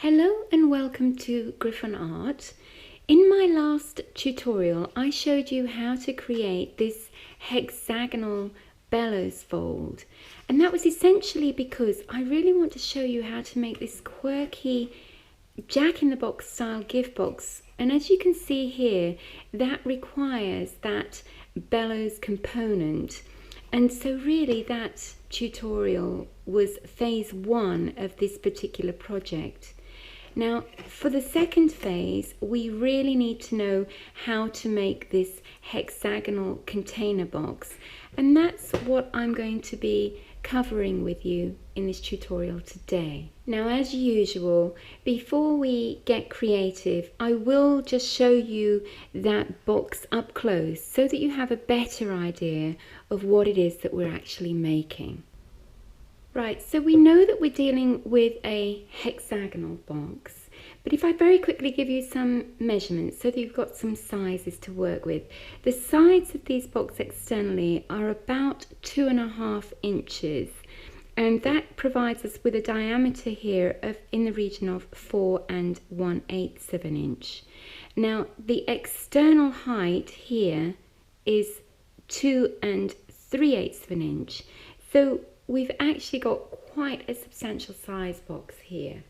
Hello and welcome to GryphonArt. In my last tutorial I showed you how to create this hexagonal bellows fold, and that was essentially because I really want to show you how to make this quirky jack-in-the-box style gift box. And as you can see here, that requires that bellows component. And so really that tutorial was phase one of this particular project. Now for the second phase, we really need to know how to make this hexagonal container box. And that's what I'm going to be covering with you in this tutorial today. Now, as usual, before we get creative, I will just show you that box up close so that you have a better idea of what it is that we're actually making. Right, so we know that we're dealing with a hexagonal box, but if I very quickly give you some measurements so that you've got some sizes to work with. The sides of these boxes externally are about 2.5 inches, and that provides us with a diameter here of in the region of 4 1/8 of an inch. Now the external height here is 2 3/8 of an inch, so we've actually got quite a substantial size box here.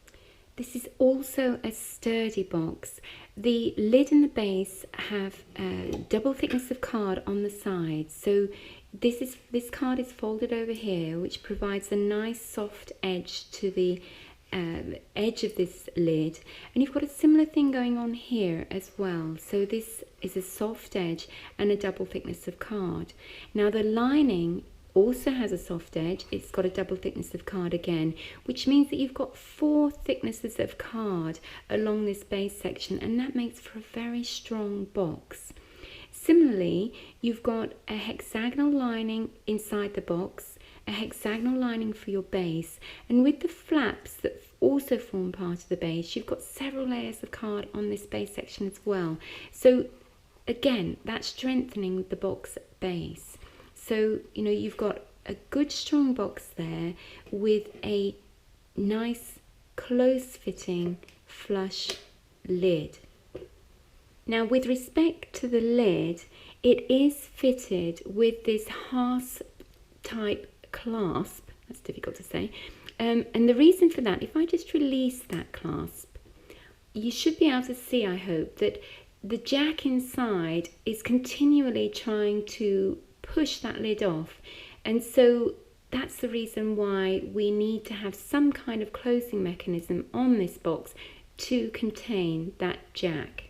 This is also a sturdy box. The lid and the base have a double thickness of card on the sides, so this card is folded over here, which provides a nice soft edge to the edge of this lid, and you've got a similar thing going on here as well. So this is a soft edge and a double thickness of card. Now the lining also has a soft edge. It's got a double thickness of card again, which means that you've got 4 thicknesses of card along this base section, and that makes for a very strong box. Similarly, you've got a hexagonal lining inside the box, a hexagonal lining for your base, and with the flaps that also form part of the base, you've got several layers of card on this base section as well. So again, that's strengthening the box base. So, you know, you've got a good strong box there with a nice close fitting flush lid. Now with respect to the lid, it is fitted with this Hasp type clasp. That's difficult to say. And the reason for that, if I just release that clasp, you should be able to see, I hope, that the jack inside is continually trying to push that lid off, and so that's the reason why we need to have some kind of closing mechanism on this box to contain that jack.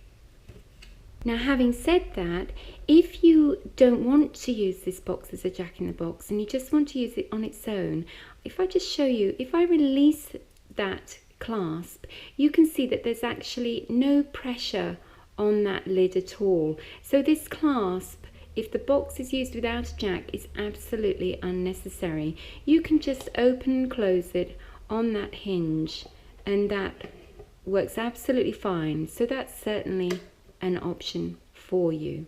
Now having said that, if you don't want to use this box as a jack in the box and you just want to use it on its own, if I just show you, if I release that clasp, you can see that there's actually no pressure on that lid at all. So this clasp, if the box is used without a jack, is absolutely unnecessary. You can just open and close it on that hinge, and that works absolutely fine. So that's certainly an option for you.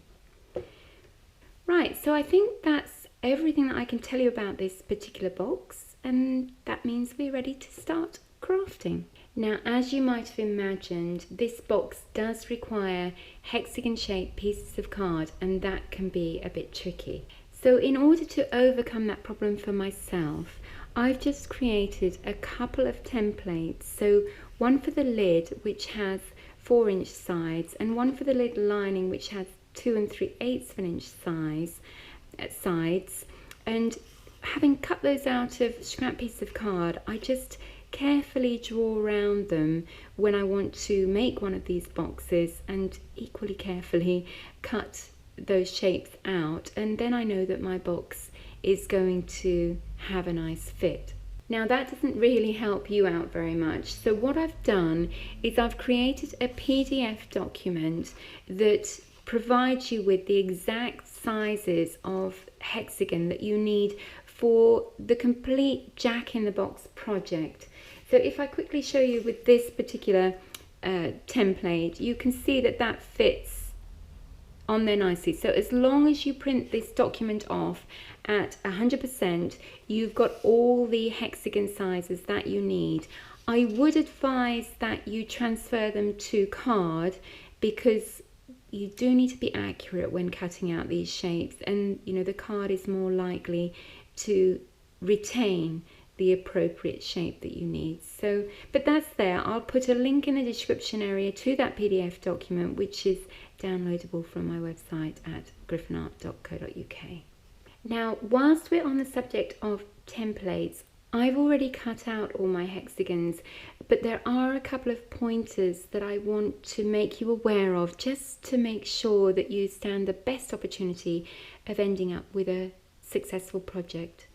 Right, so I think that's everything that I can tell you about this particular box, and that means we're ready to start crafting. Now, as you might have imagined, this box does require hexagon-shaped pieces of card, and that can be a bit tricky. So in order to overcome that problem for myself, I've just created a couple of templates. So one for the lid, which has 4-inch sides, and one for the lid lining, which has 2 3/8 of an inch sides. And having cut those out of scrap pieces of card, I just carefully draw around them when I want to make one of these boxes, and equally carefully cut those shapes out, and then I know that my box is going to have a nice fit. Now that doesn't really help you out very much, so what I've done is I've created a PDF document that provides you with the exact sizes of hexagon that you need for the complete jack-in-the-box project. So if I quickly show you with this particular template, you can see that that fits on there nicely. So as long as you print this document off at 100%, you've got all the hexagon sizes that you need. I would advise that you transfer them to card, because you do need to be accurate when cutting out these shapes, and you know, the card is more likely to retain the appropriate shape that you need. So, but that's there. I'll put a link in the description area to that PDF document, which is downloadable from my website at gryphonart.co.uk. Now, whilst we're on the subject of templates, I've already cut out all my hexagons, but there are a couple of pointers that I want to make you aware of, just to make sure that you stand the best opportunity of ending up with a successful project.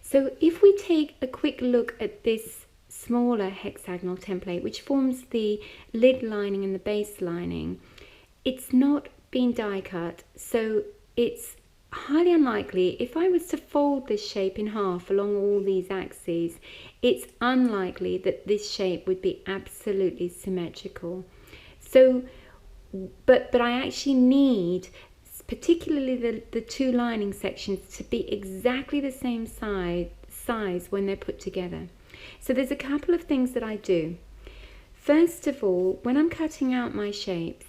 So if we take a quick look at this smaller hexagonal template, which forms the lid lining and the base lining, it's not been die cut, so it's highly unlikely, if I was to fold this shape in half along all these axes, it's unlikely that this shape would be absolutely symmetrical. So, but I actually need, particularly the two lining sections, to be exactly the same size when they're put together. So there's a couple of things that I do. First of all, when I'm cutting out my shapes,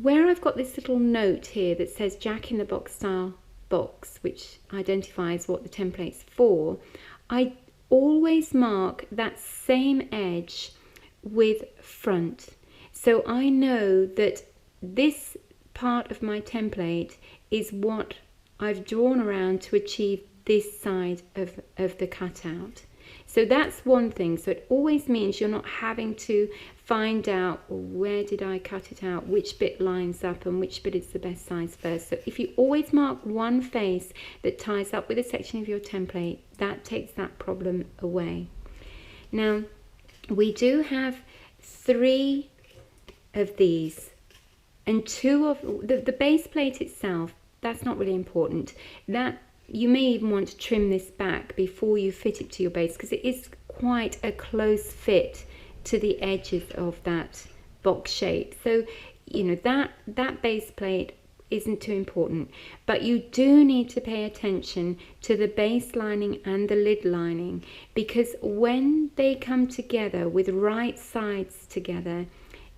where I've got this little note here that says Jack in the Box style box, which identifies what the template's for, I always mark that same edge with front. So I know that this part of my template is what I've drawn around to achieve this side of the cutout. So that's one thing. So it always means you're not having to find out, where did I cut it out, which bit lines up and which bit is the best size first. So if you always mark one face that ties up with a section of your template, that takes that problem away. Now, we do have 3 of these, and 2 of the base plate itself, that's not really important. That you may even want to trim this back before you fit it to your base, because it is quite a close fit to the edges of that box shape. So you know, that base plate isn't too important, but you do need to pay attention to the base lining and the lid lining, because when they come together with right sides together,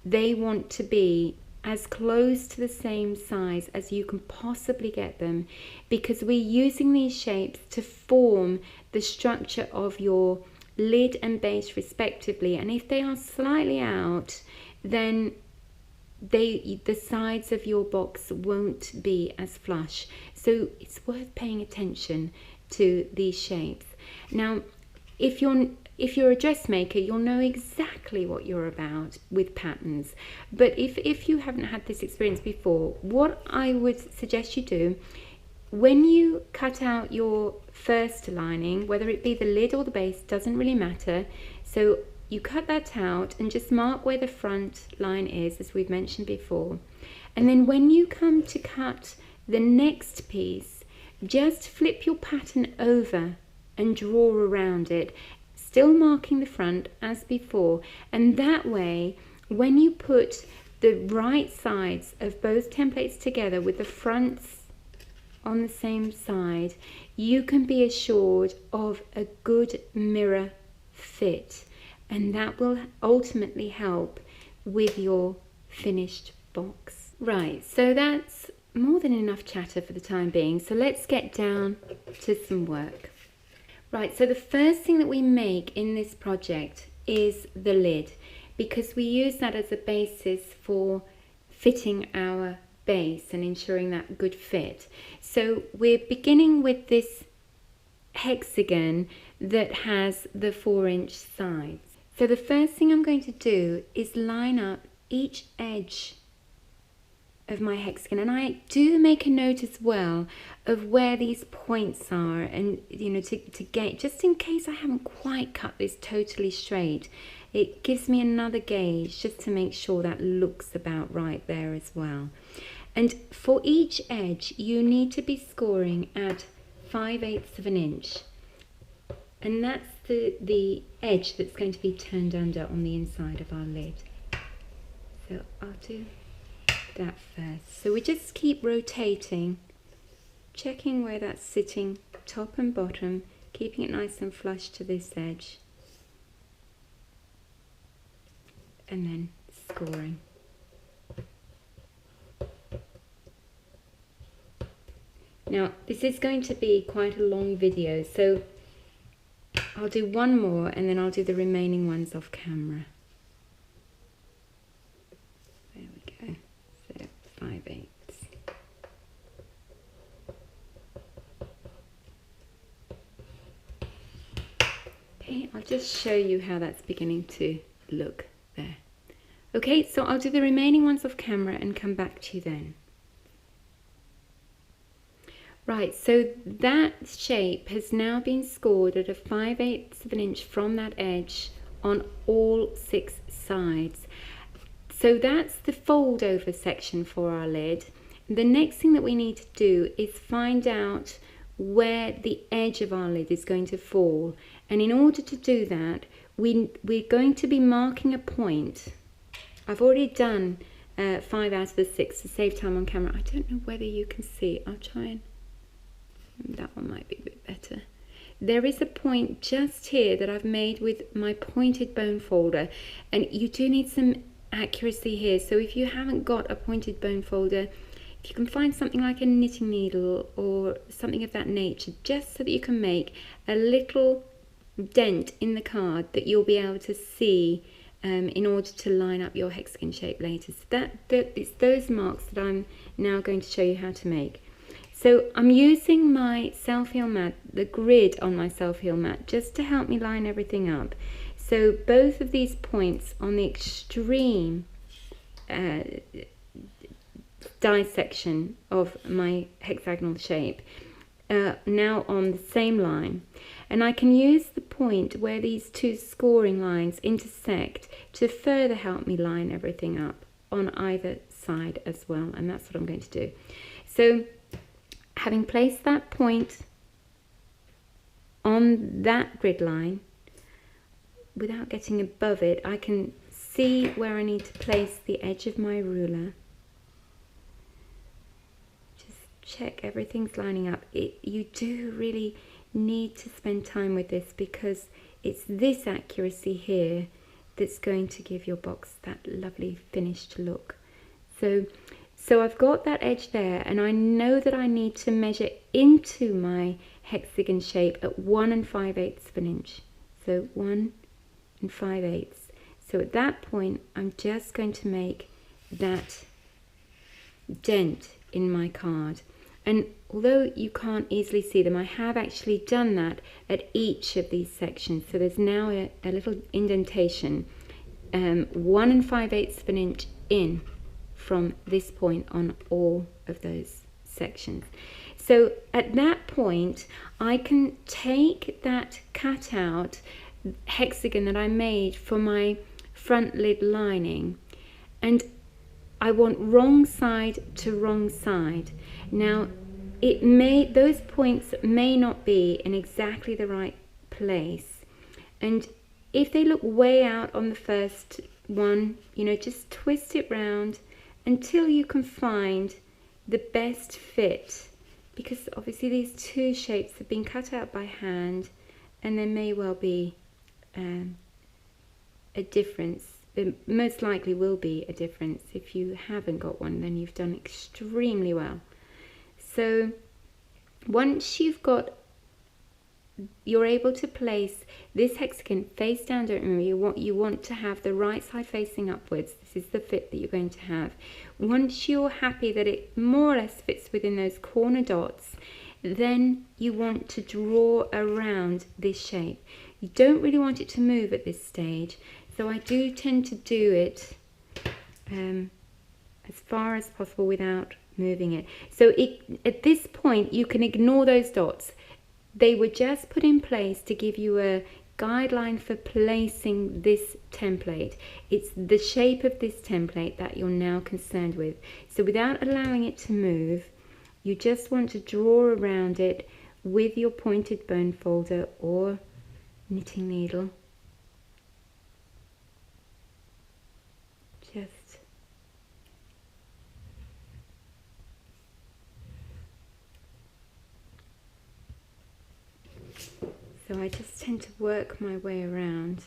they want to be as close to the same size as you can possibly get them, because we're using these shapes to form the structure of your lid and base respectively, and if they are slightly out, then the sides of your box won't be as flush. So it's worth paying attention to these shapes. Now, if you're a dressmaker, you'll know exactly what you're about with patterns. But if you haven't had this experience before, what I would suggest you do, when you cut out your first lining, whether it be the lid or the base, doesn't really matter. So you cut that out and just mark where the front line is, as we've mentioned before. And then when you come to cut the next piece, just flip your pattern over and draw around it, still marking the front as before. And that way, when you put the right sides of both templates together with the fronts on the same side, you can be assured of a good mirror fit, and that will ultimately help with your finished box. Right, so that's more than enough chatter for the time being, so let's get down to some work. Right, so the first thing that we make in this project is the lid, because we use that as a basis for fitting our base and ensuring that good fit. So we're beginning with this hexagon that has the 4-inch sides. So the first thing I'm going to do is line up each edge of my hexagon, and I do make a note as well of where these points are, and you know, to get, just in case I haven't quite cut this totally straight, it gives me another gauge just to make sure that looks about right there as well. And for each edge you need to be scoring at 5/8 of an inch, and that's the edge that's going to be turned under on the inside of our lid. So I'll do that first. So we just keep rotating, checking where that's sitting, top and bottom, keeping it nice and flush to this edge. and then scoring. Now this is going to be quite a long video, so I'll do one more and then I'll do the remaining ones off camera. There we go, so 5/8. Okay, I'll just show you how that's beginning to look there. Okay, so I'll do the remaining ones off camera and come back to you then. Right, so that shape has now been scored at a 5/8 of an inch from that edge on all 6 sides. So that's the fold over section for our lid. The next thing that we need to do is find out where the edge of our lid is going to fall. And in order to do that, we're going to be marking a point. I've already done 5 out of the 6 to save time on camera. I don't know whether you can see. I'll try and... that one might be a bit better. There is a point just here that I've made with my pointed bone folder, and you do need some accuracy here. So if you haven't got a pointed bone folder, if you can find something like a knitting needle or something of that nature, just so that you can make a little dent in the card that you'll be able to see in order to line up your hexagon shape later. So it's those marks that I'm now going to show you how to make. So I'm using my self-heal mat, the grid on my self-heal mat, just to help me line everything up. So both of these points on the extreme dissection of my hexagonal shape now on the same line, and I can use the point where these two scoring lines intersect to further help me line everything up on either side as well, and that's what I'm going to do. So having placed that point on that grid line, without getting above it, I can see where I need to place the edge of my ruler. Just check everything's lining up. You do really need to spend time with this, because it's this accuracy here that's going to give your box that lovely finished look. So I've got that edge there, and I know that I need to measure into my hexagon shape at 1 5/8 of an inch. So 1 5/8. So at that point, I'm just going to make that dent in my card. And although you can't easily see them, I have actually done that at each of these sections. So there's now a little indentation, 1 5/8 of an inch in from this point on all of those sections. So at that point, I can take that cutout hexagon that I made for my front lid lining, and I want wrong side to wrong side. Now those points may not be in exactly the right place, and if they look way out on the first one, just twist it round until you can find the best fit, because obviously these two shapes have been cut out by hand, and there may well be a difference. There most likely will be a difference. If you haven't got one, then you've done extremely well. So once you're able to place this hexagon face down. Don't remember, you want to have the right side facing upwards. This is the fit that you're going to have. Once you're happy that it more or less fits within those corner dots, then you want to draw around this shape. You don't really want it to move at this stage, so I do tend to do it as far as possible without moving it. So at this point, you can ignore those dots. They were just put in place to give you a guideline for placing this template. It's the shape of this template that you're now concerned with. So without allowing it to move, you just want to draw around it with your pointed bone folder or knitting needle. So I just tend to work my way around.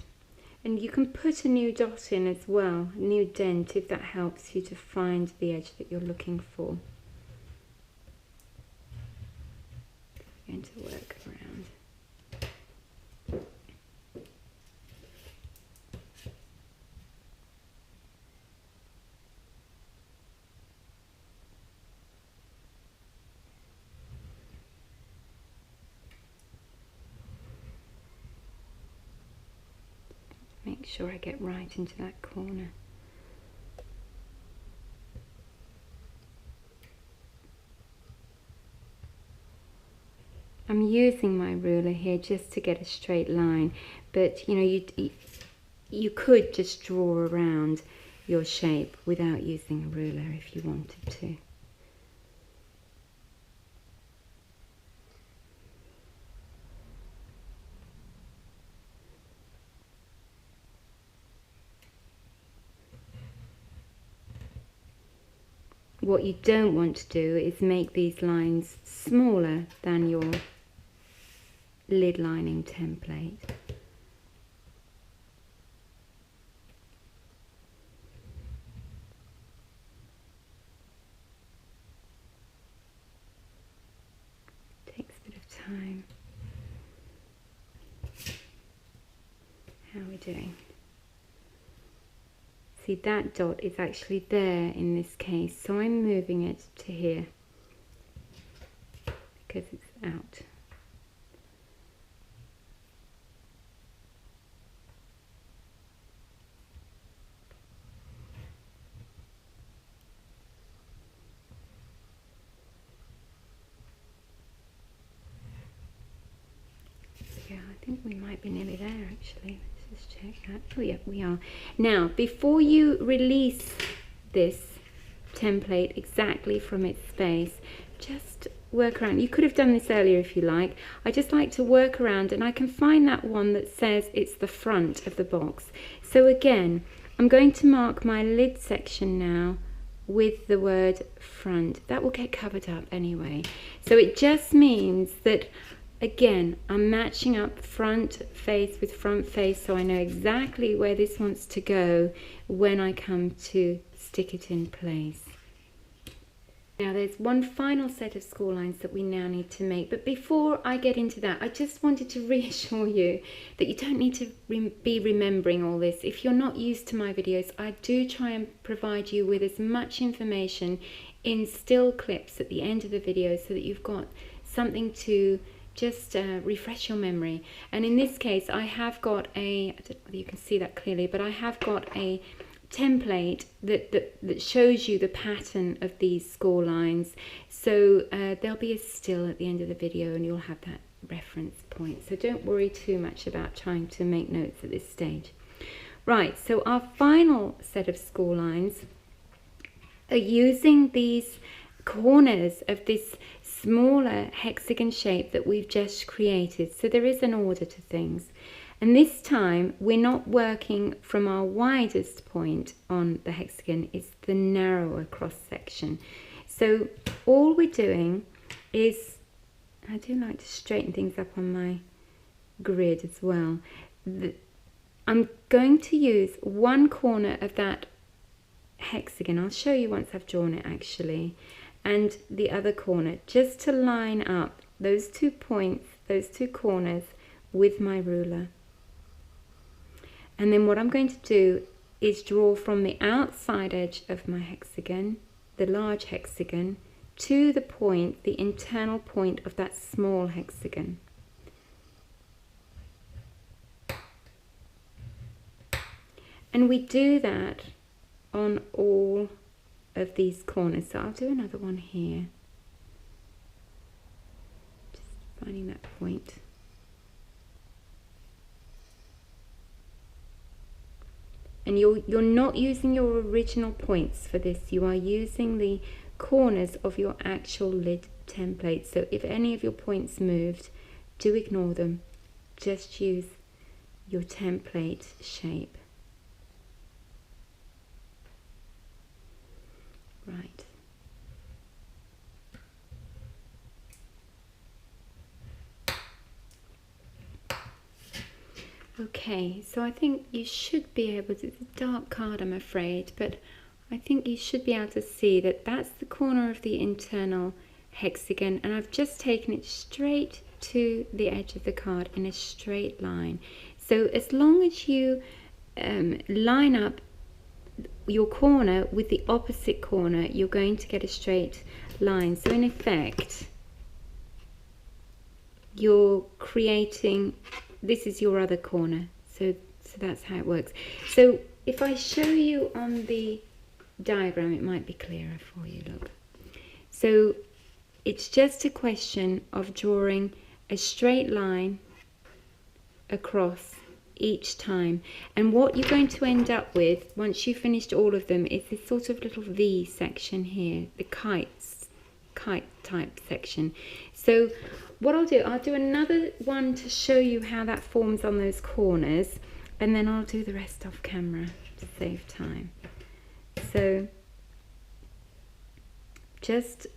And you can put a new dot in as well, a new dent, if that helps you to find the edge that you're looking for. I'm going to work around. Make sure I get right into that corner. I'm using my ruler here just to get a straight line, but you know, you could just draw around your shape without using a ruler if you wanted to. What you don't want to do is make these lines smaller than your lid lining template. Takes a bit of time. How are we doing? See, that dot is actually there in this case, so I'm moving it to here because it's out. Yeah, I think we might be nearly there actually. Let's just check that. Oh yeah, we are. Now, before you release this template exactly from its space, just work around. You could have done this earlier if you like. I just like to work around, and I can find that one that says it's the front of the box. So again, I'm going to mark my lid section now with the word front. That will get covered up anyway. So it just means that, again, I'm matching up front face with front face, so I know exactly where this wants to go when I come to stick it in place. Now there's one final set of score lines that we now need to make, but before I get into that, I just wanted to reassure you that you don't need to be remembering all this. If you're not used to my videos, I do try and provide you with as much information in still clips at the end of the video so that you've got something to just refresh your memory. And in this case, I have got a, I don't know whether you can see that clearly, but I have got a template that shows you the pattern of these score lines. So there'll be a still at the end of the video and you'll have that reference point. So don't worry too much about trying to make notes at this stage. Right, so our final set of score lines are using these corners of this smaller hexagon shape that we've just created. So there is an order to things. And this time we're not working from our widest point on the hexagon, it's the narrower cross section. So all we're doing is, I do like to straighten things up on my grid as well. I'm going to use one corner of that hexagon, I'll show you once I've drawn it actually, and the other corner, just to line up those 2 points, those 2 corners with my ruler. And then what I'm going to do is draw from the outside edge of my hexagon, the large hexagon, to the point, the internal point of that small hexagon. And we do that on all of these corners. So I'll do another one here. Just finding that point. And you're not using your original points for this. You are using the corners of your actual lid template. So if any of your points moved, do ignore them. Just use your template shape. Right. Okay, so I think you should be able to, it's a dark card I'm afraid, but I think you should be able to see that that's the corner of the internal hexagon, and I've just taken it straight to the edge of the card in a straight line. So as long as you line up your corner with the opposite corner, you're going to get a straight line. So in effect, you're creating, this is your other corner. So that's how it works. So if I show you on the diagram, it might be clearer for you. Look. So it's just a question of drawing a straight line across each time, and what you're going to end up with once you've finished all of them is this sort of little V section here, the kite type section. So what I'll do another one to show you how that forms on those corners, and then I'll do the rest off camera to save time. So just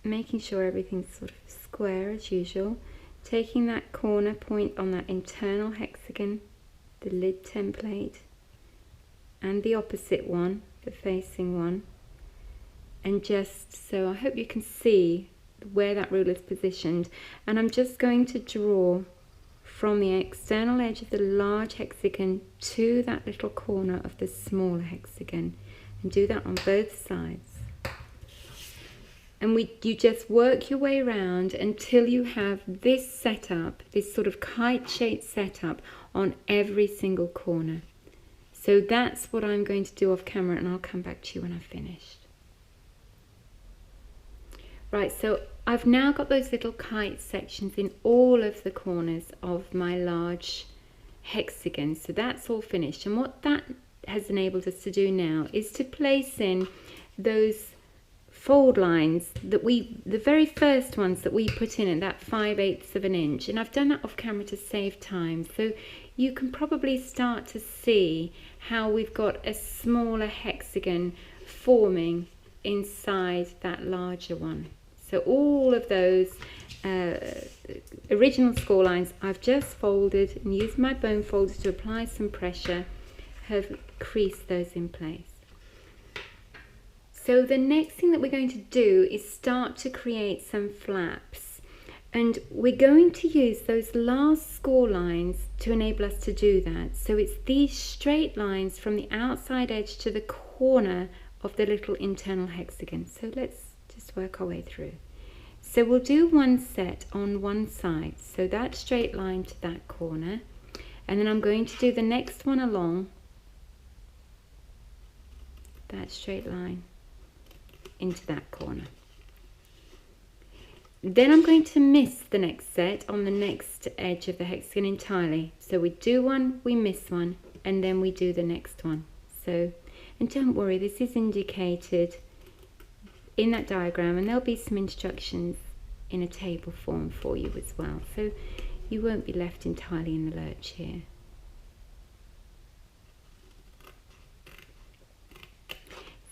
making sure everything's sort of square as usual, taking that corner point on that internal hexagon, the lid template, and the opposite one, the facing one, and just, so I hope you can see where that ruler is positioned, and I'm just going to draw from the external edge of the large hexagon to that little corner of the smaller hexagon, and do that on both sides. And you just work your way around until you have this setup, this sort of kite-shaped setup on every single corner. So that's what I'm going to do off camera, and I'll come back to you when I've finished. Right, so I've now got those little kite sections in all of the corners of my large hexagon. So that's all finished. And what that has enabled us to do now is to place in those fold lines that the very first ones that we put in at that 5/8 of an inch, and I've done that off camera to save time, so you can probably start to see how we've got a smaller hexagon forming inside that larger one. So all of those original score lines I've just folded and used my bone folder to apply some pressure, have creased those in place. So the next thing that we're going to do is start to create some flaps, and we're going to use those last score lines to enable us to do that. So it's these straight lines from the outside edge to the corner of the little internal hexagon. So let's just work our way through. So we'll do one set on one side, so that straight line to that corner, and then I'm going to do the next one along that straight line into that corner. Then I'm going to miss the next set on the next edge of the hexagon entirely. So we do one, we miss one, and then we do the next one. So, and don't worry, this is indicated in that diagram, and there'll be some instructions in a table form for you as well. So you won't be left entirely in the lurch here.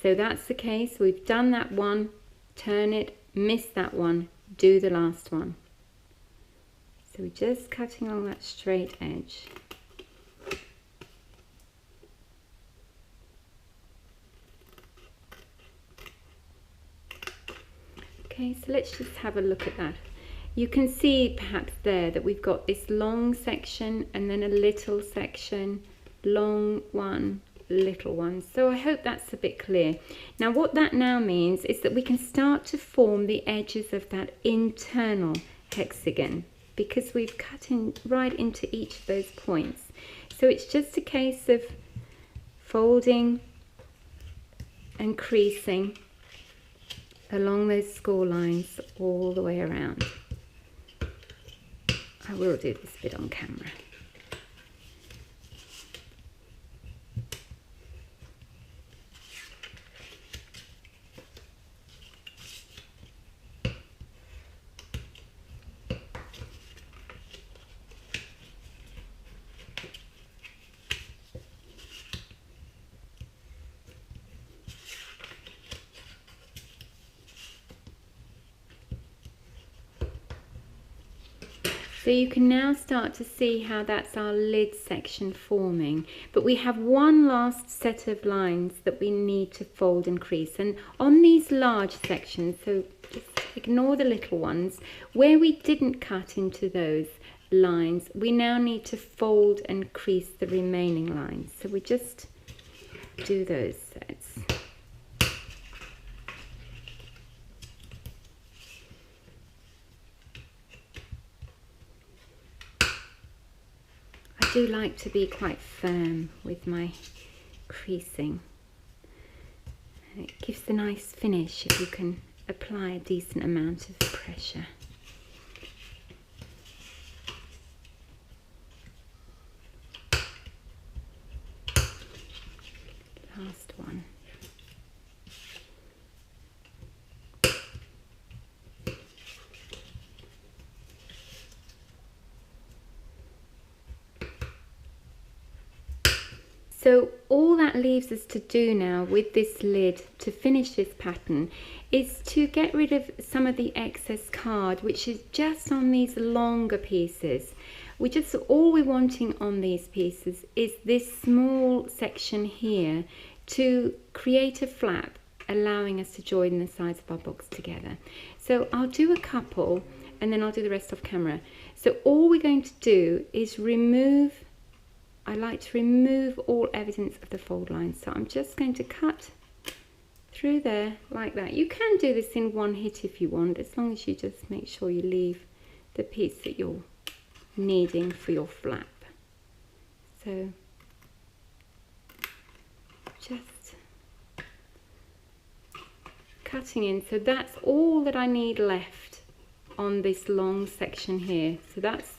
So that's the case, we've done that one, turn it, miss that one, do the last one. So we're just cutting along that straight edge. Okay, so let's just have a look at that. You can see perhaps there that we've got this long section and then a little section, long one, little one. So I hope that's a bit clear. Now what that now means is that we can start to form the edges of that internal hexagon, because we've cut in right into each of those points. So it's just a case of folding and creasing along those score lines all the way around. I will do this bit on camera. So you can now start to see how that's our lid section forming. But we have one last set of lines that we need to fold and crease. And on these large sections, so just ignore the little ones, where we didn't cut into those lines, we now need to fold and crease the remaining lines. So we just do those sets. I do like to be quite firm with my creasing. It gives a nice finish if you can apply a decent amount of pressure. Last one. So all that leaves us to do now with this lid to finish this pattern is to get rid of some of the excess card, which is just on these longer pieces. All we're wanting on these pieces is this small section here to create a flap, allowing us to join the sides of our box together. So I'll do a couple and then I'll do the rest off camera. So all we're going to do is I like to remove all evidence of the fold lines. So I'm just going to cut through there like that. You can do this in one hit if you want, as long as you just make sure you leave the piece that you're needing for your flap. So just cutting in. So that's all that I need left on this long section here. So that's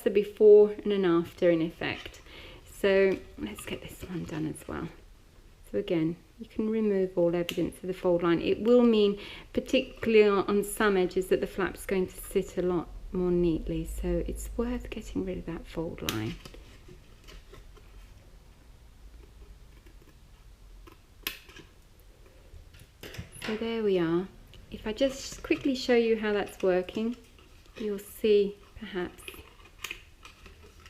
the before and an after in effect. So let's get this one done as well. So again, you can remove all evidence of the fold line. It will mean, particularly on some edges, that the flap's going to sit a lot more neatly. So it's worth getting rid of that fold line. So there we are. If I just quickly show you how that's working, you'll see perhaps.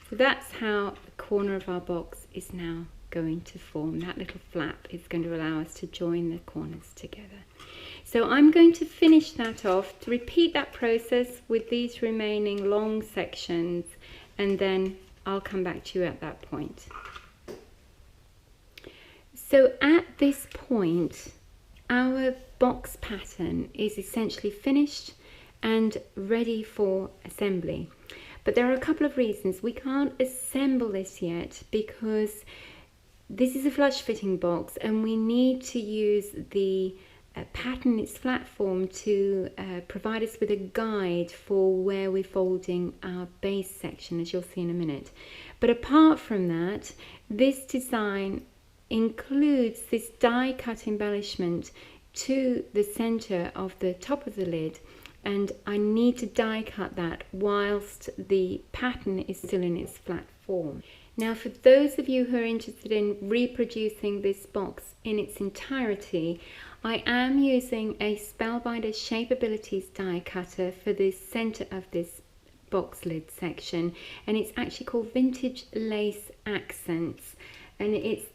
So that's how the corner of our box is now going to form. That little flap is going to allow us to join the corners together. So I'm going to finish that off, to repeat that process with these remaining long sections, and then I'll come back to you at that point. So at this point, our box pattern is essentially finished and ready for assembly. But there are a couple of reasons. We can't assemble this yet because this is a flush fitting box and we need to use the pattern in its flat form to provide us with a guide for where we're folding our base section, as you'll see in a minute. But apart from that, this design includes this die cut embellishment to the center of the top of the lid, and I need to die cut that whilst the pattern is still in its flat form. Now, for those of you who are interested in reproducing this box in its entirety, I am using a Spellbinders Shapeabilities die cutter for the center of this box lid section, and it's actually called Vintage Lace Accents, and it's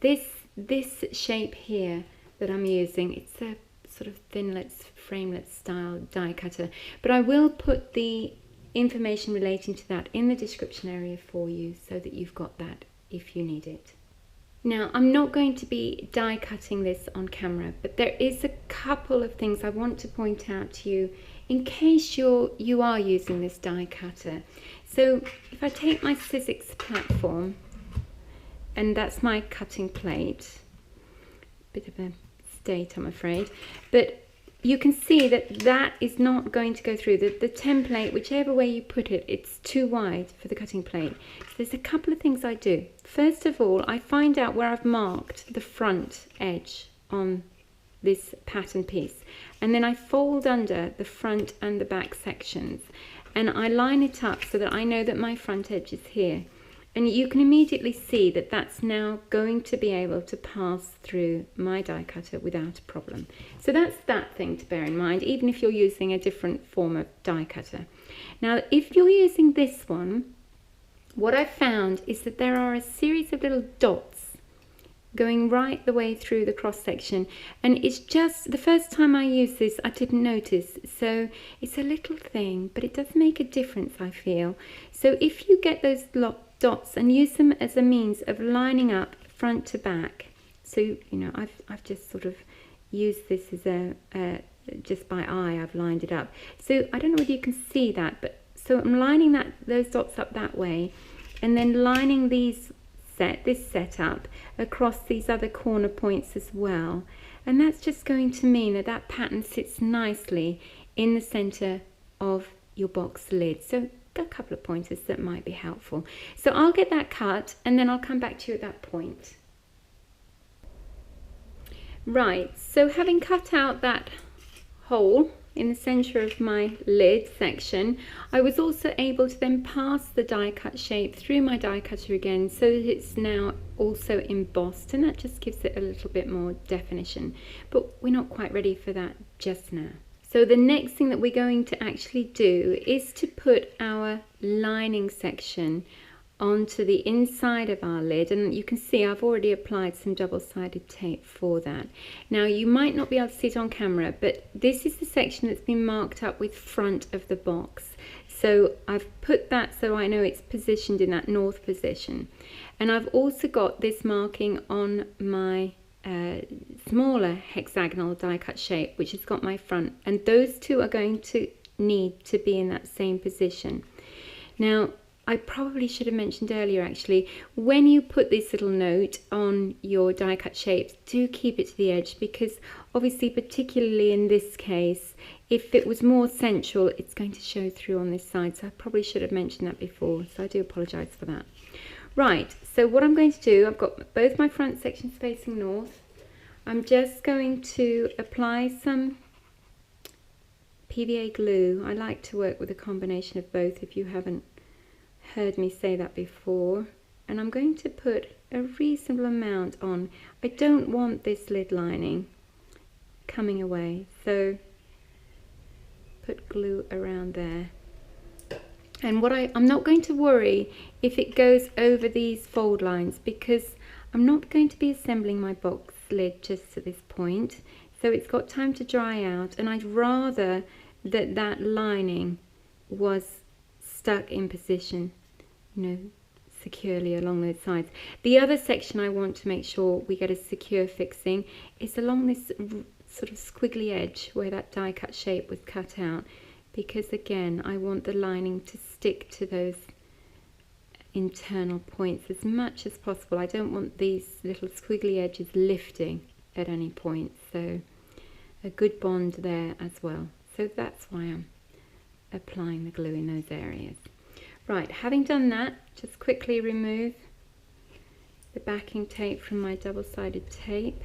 this shape here that I'm using. It's a sort of thinlets, framelets style die cutter, but I will put the information relating to that in the description area for you so that you've got that if you need it. Now, I'm not going to be die cutting this on camera, but there is a couple of things I want to point out to you in case you are using this die cutter. So if I take my Sizzix platform, and that's my cutting plate, bit of a state I'm afraid, but you can see that that is not going to go through. The template, whichever way you put it, it's too wide for the cutting plate. So there's a couple of things I do. First of all, I find out where I've marked the front edge on this pattern piece, and then I fold under the front and the back sections, and I line it up so that I know that my front edge is here. And you can immediately see that that's now going to be able to pass through my die cutter without a problem. So that's that thing to bear in mind, even if you're using a different form of die cutter. Now, if you're using this one, what I've found is that there are a series of little dots going right the way through the cross section, and it's just the first time I use this I didn't notice, so it's a little thing, but it does make a difference, I feel. So if you get those dots and use them as a means of lining up front to back, so you know I've just sort of used this as a just by eye, I've lined it up, so I don't know whether you can see that, but so I'm lining those dots up that way, and then lining this set up across these other corner points as well, and that's just going to mean that that pattern sits nicely in the center of your box lid. So a couple of pointers that might be helpful. So I'll get that cut and then I'll come back to you at that point. Right, so having cut out that hole in the center of my lid section, I was also able to then pass the die cut shape through my die cutter again, so that it's now also embossed, and that just gives it a little bit more definition, but we're not quite ready for that just now. So the next thing that we're going to actually do is to put our lining section onto the inside of our lid, and you can see I've already applied some double-sided tape for that. Now you might not be able to see it on camera, but this is the section that's been marked up with front of the box, so I've put that so I know it's positioned in that north position, and I've also got this marking on my smaller hexagonal die cut shape, which has got my front, and those two are going to need to be in that same position. Now I probably should have mentioned earlier, actually, when you put this little note on your die cut shapes, do keep it to the edge, because obviously, particularly in this case, if it was more central, it's going to show through on this side. So I probably should have mentioned that before, so I do apologise for that. Right, so what I'm going to do, I've got both my front sections facing north. I'm just going to apply some PVA glue. I like to work with a combination of both, if you haven't heard me say that before, and I'm going to put a reasonable amount on. I don't want this lid lining coming away, so put glue around there. And what I'm not going to worry if it goes over these fold lines, because I'm not going to be assembling my box lid just at this point, so it's got time to dry out, and I'd rather that lining was stuck in position, you know, securely along those sides. The other section I want to make sure we get a secure fixing is along this sort of squiggly edge where that die cut shape was cut out, because again I want the lining to stick to those internal points as much as possible. I don't want these little squiggly edges lifting at any point, so a good bond there as well. So that's why I'm applying the glue in those areas. Right, having done that, just quickly remove the backing tape from my double-sided tape.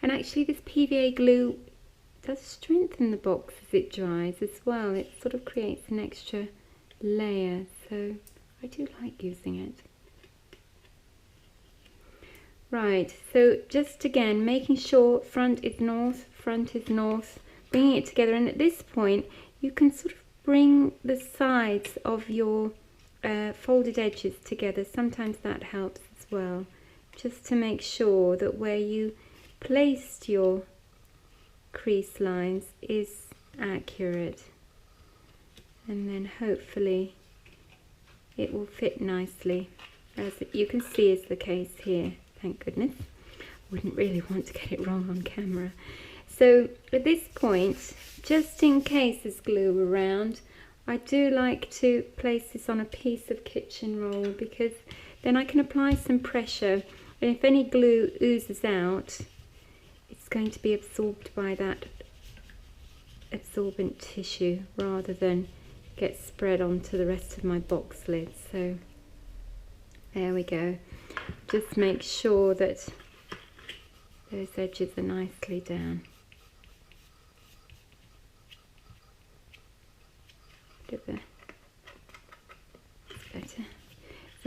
And actually this PVA glue does strengthen the box as it dries as well. It sort of creates an extra layer, so I do like using it. Right, so just again making sure front is north, bringing it together, and at this point you can sort of bring the sides of your folded edges together. Sometimes that helps as well, just to make sure that where you placed your crease lines is accurate, and then hopefully it will fit nicely, as you can see is the case here. Thank goodness. Wouldn't really want to get it wrong on camera. So at this point, just in case there's glue around, I do like to place this on a piece of kitchen roll, because then I can apply some pressure, and if any glue oozes out, it's going to be absorbed by that absorbent tissue rather than get spread onto the rest of my box lid. So there we go. Just make sure that those edges are nicely down.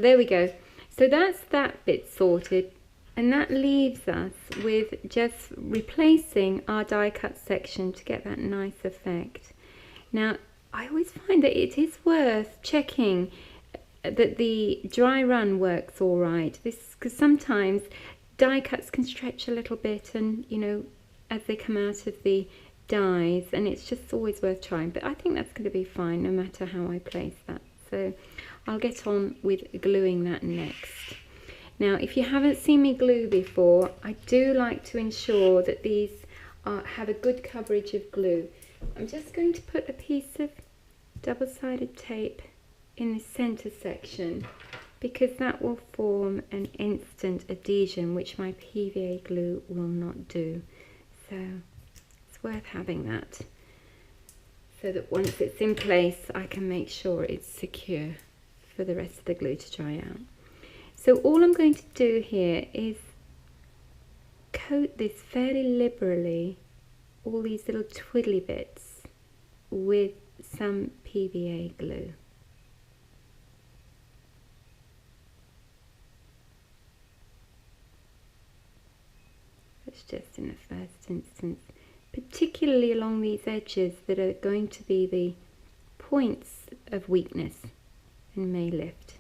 So there we go. So that's that bit sorted, and that leaves us with just replacing our die cut section to get that nice effect. Now, I always find that it is worth checking that the dry run works all right. This, because sometimes die cuts can stretch a little bit, and you know, as they come out of the dies, and it's just always worth trying. But I think that's going to be fine no matter how I place that. So I'll get on with gluing that next. Now, if you haven't seen me glue before, I do like to ensure that these have a good coverage of glue. I'm just going to put a piece of double-sided tape in the center section, because that will form an instant adhesion, which my PVA glue will not do. So it's worth having that, so that once it's in place I can make sure it's secure for the rest of the glue to dry out. So all I'm going to do here is coat this fairly liberally, all these little twiddly bits, with some PVA glue. That's just in the first instance, particularly along these edges that are going to be the points of weakness and may lift.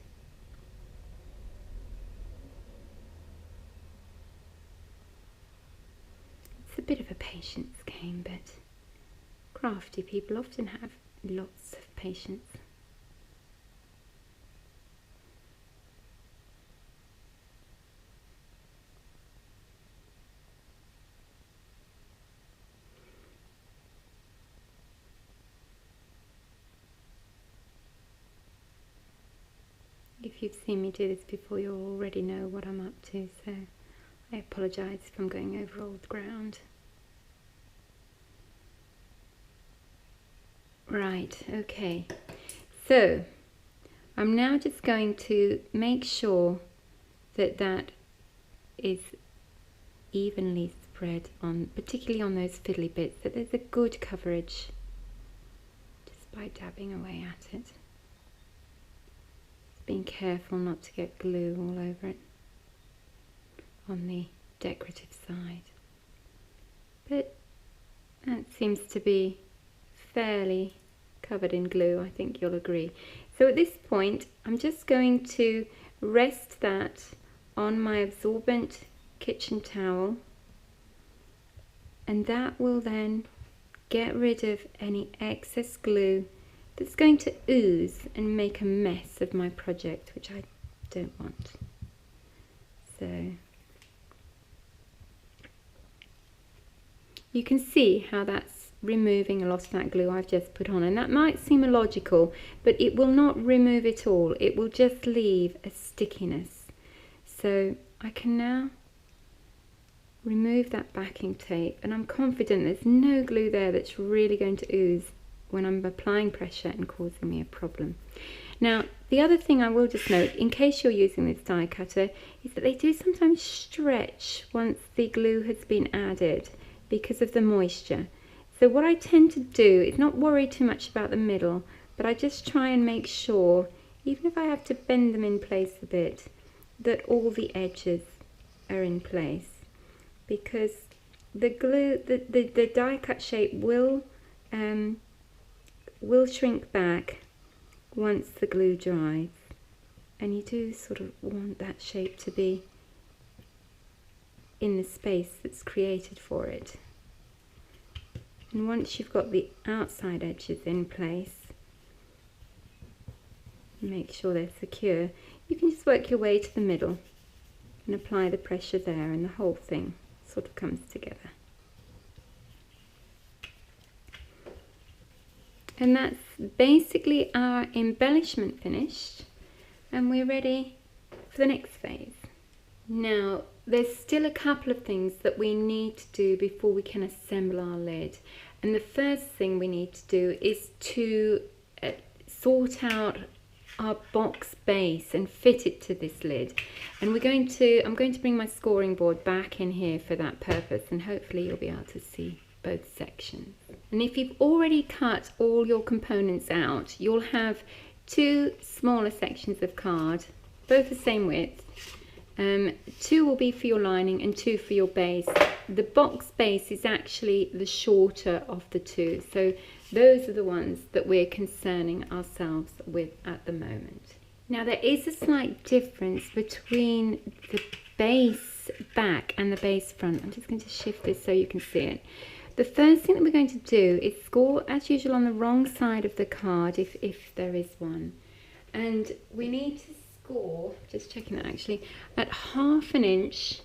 It's a bit of a patience game, but crafty people often have lots of patience. If you've seen me do this before, you already know what I'm up to, so I apologise if I'm going over old ground. Right, okay, so I'm now just going to make sure that that is evenly spread on, particularly on those fiddly bits, that there's a good coverage, just by dabbing away at it. Being careful not to get glue all over it on the decorative side. But that seems to be fairly covered in glue, I think you'll agree. So at this point I'm just going to rest that on my absorbent kitchen towel, and that will then get rid of any excess glue that's going to ooze and make a mess of my project, which I don't want. So you can see how that's removing a lot of that glue I've just put on, and that might seem illogical, but it will not remove it all. It will just leave a stickiness. So I can now remove that backing tape, and I'm confident there's no glue there that's really going to ooze when I'm applying pressure and causing me a problem. Now, the other thing I will just note, in case you're using this die cutter, is that they do sometimes stretch once the glue has been added because of the moisture. So what I tend to do is not worry too much about the middle, but I just try and make sure, even if I have to bend them in place a bit, that all the edges are in place, because the glue, the die cut shape will shrink back once the glue dries, and you do sort of want that shape to be in the space that's created for it. And once you've got the outside edges in place, make sure they're secure, you can just work your way to the middle and apply the pressure there, and the whole thing sort of comes together. And that's basically our embellishment finished, and we're ready for the next phase. Now, there's still a couple of things that we need to do before we can assemble our lid. And the first thing we need to do is to sort out our box base and fit it to this lid. And I'm going to bring my scoring board back in here for that purpose, and hopefully you'll be able to see both sections. And if you've already cut all your components out, you'll have two smaller sections of card both the same width. 2 will be for your lining and 2 for your base. The box base is actually the shorter of the 2, so those are the ones that we're concerning ourselves with at the moment. Now there is a slight difference between the base back and the base front. I'm just going to shift this so you can see it. The first thing that we're going to do is score as usual on the wrong side of the card if there is one, and we need to score, just checking that actually, at 1/2 inch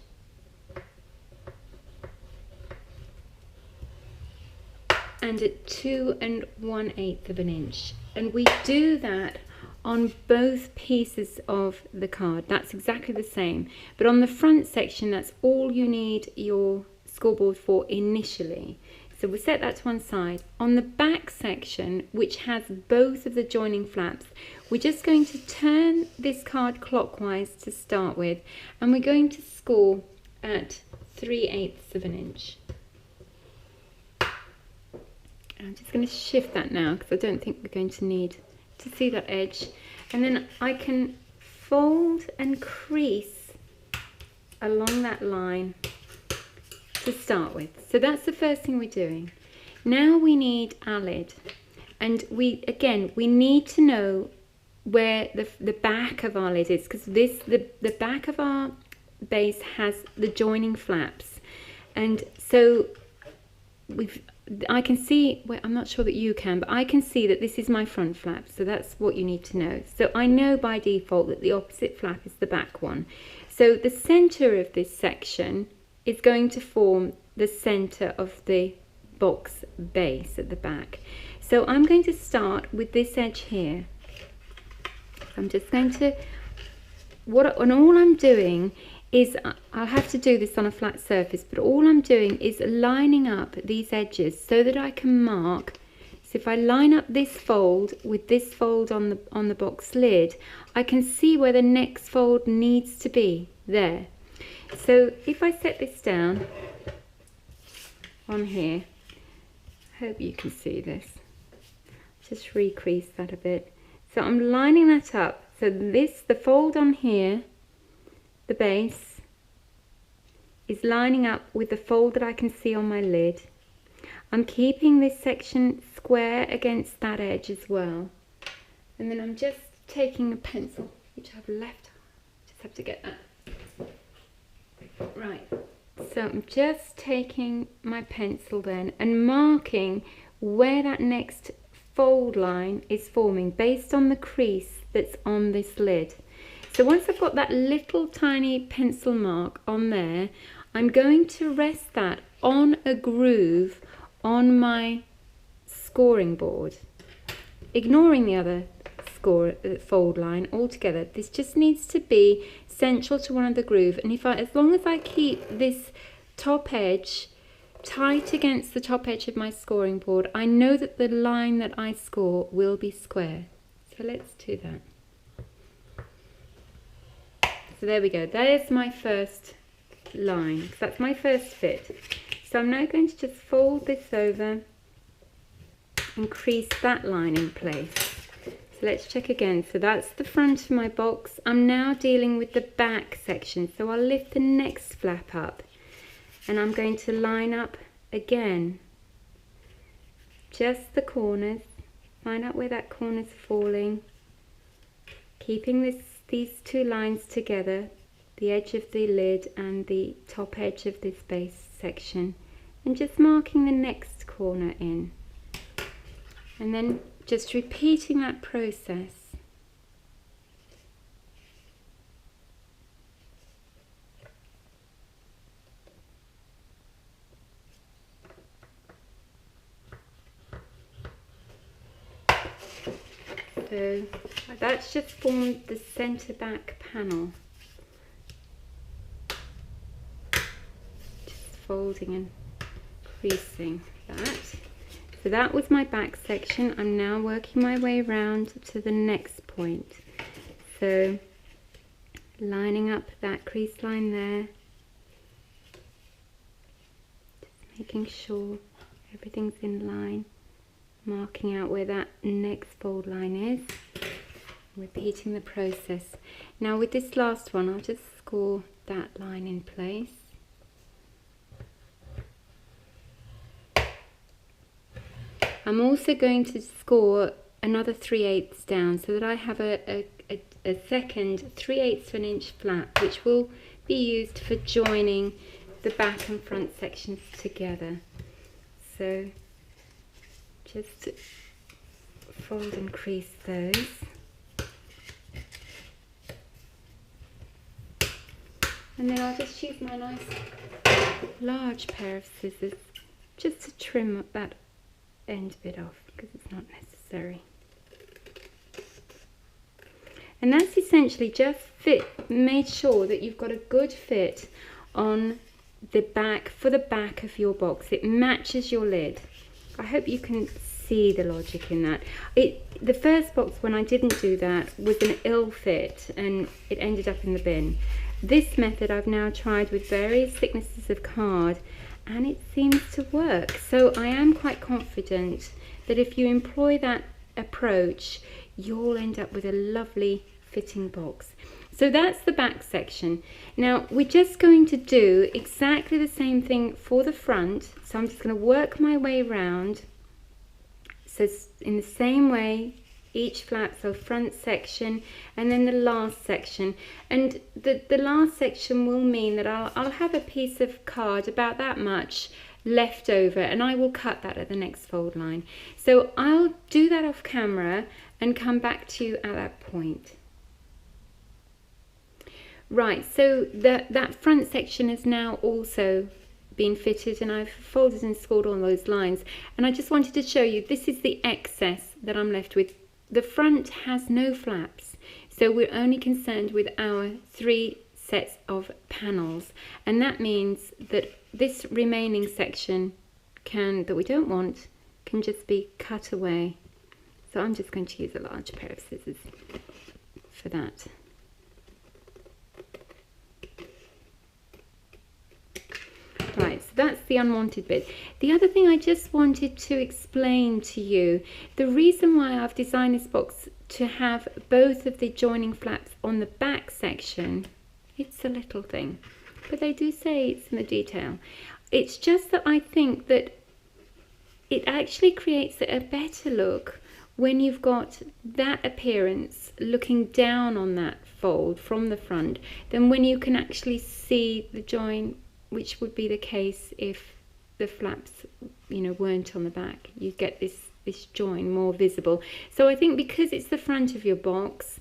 and at 2 1/8 inch, and we do that on both pieces of the card. That's exactly the same, but on the front section that's all you need your scoreboard for initially, so we'll set that to one side. On the back section, which has both of the joining flaps, we're just going to turn this card clockwise to start with, and we're going to score at 3/8 inch. I'm just going to shift that now because I don't think we're going to need to see that edge, and then I can fold and crease along that line to start with. So that's the first thing we're doing. Now we need our lid, and we need to know where the back of our lid is, because the back of our base has the joining flaps, and so I can see, well, I'm not sure that you can, but I can see that this is my front flap, so that's what you need to know. So I know by default that the opposite flap is the back one. So the center of this section is going to form the center of the box base at the back. So I'm going to start with this edge here. I'm just going to, and all I'm doing is, I'll have to do this on a flat surface, but all I'm doing is lining up these edges so that I can mark. So if I line up this fold with this fold on the box lid, I can see where the next fold needs to be there. So if I set this down on here, I hope you can see this. Just recrease that a bit. So I'm lining that up. So the fold on here, the base, is lining up with the fold that I can see on my lid. I'm keeping this section square against that edge as well. And then I'm just taking a pencil, which I've left. Just have to get that. Right, so I'm just taking my pencil then and marking where that next fold line is forming based on the crease that's on this lid. So once I've got that little tiny pencil mark on there, I'm going to rest that on a groove on my scoring board, ignoring the other fold line altogether. This just needs to be central to one of the groove, and as long as I keep this top edge tight against the top edge of my scoring board, I know that the line that I score will be square. So let's do that. So there we go, there's my first line, so that's my first fit. So I'm now going to just fold this over and crease that line in place. So let's check again. So that's the front of my box. I'm now dealing with the back section, so I'll lift the next flap up and I'm going to line up again just the corners, find out where that corner's falling, keeping these two lines together, the edge of the lid and the top edge of this base section, and just marking the next corner in, and then just repeating that process. So that's just formed the centre back panel. Just folding and creasing that. So that was my back section. I'm now working my way around to the next point. So lining up that crease line there, just making sure everything's in line, marking out where that next fold line is, repeating the process. Now with this last one, I'll just score that line in place. I'm also going to score another 3/8 down so that I have a second 3/8 of an inch flap, which will be used for joining the back and front sections together. So just fold and crease those. And then I'll just use my nice large pair of scissors just to trim that end bit off because it's not necessary. And that's essentially just made sure that you've got a good fit on the back, for the back of your box. It matches your lid. I hope you can see the logic in that. The first box, when I didn't do that, was an ill fit and it ended up in the bin. This method I've now tried with various thicknesses of card and it seems to work. So I am quite confident that if you employ that approach, you'll end up with a lovely fitting box. So that's the back section. Now we're just going to do exactly the same thing for the front. So I'm just going to work my way around. So in the same way, each flap, so front section and then the last section. And the last section will mean that I'll have a piece of card about that much left over and I will cut that at the next fold line. So I'll do that off camera and come back to you at that point. Right, so that front section has now also been fitted and I've folded and scored all those lines, and I just wanted to show you this is the excess that I'm left with. The front has no flaps, so we're only concerned with our 3 sets of panels, and that means that this remaining section that we don't want can just be cut away. So I'm just going to use a large pair of scissors for that. Right, so that's the unwanted bit. The other thing I just wanted to explain to you, the reason why I've designed this box to have both of the joining flaps on the back section, it's a little thing, but they do say it's in the detail. It's just that I think that it actually creates a better look when you've got that appearance looking down on that fold from the front than when you can actually see the join, which would be the case if the flaps, you know, weren't on the back. You get this join more visible. So I think because it's the front of your box,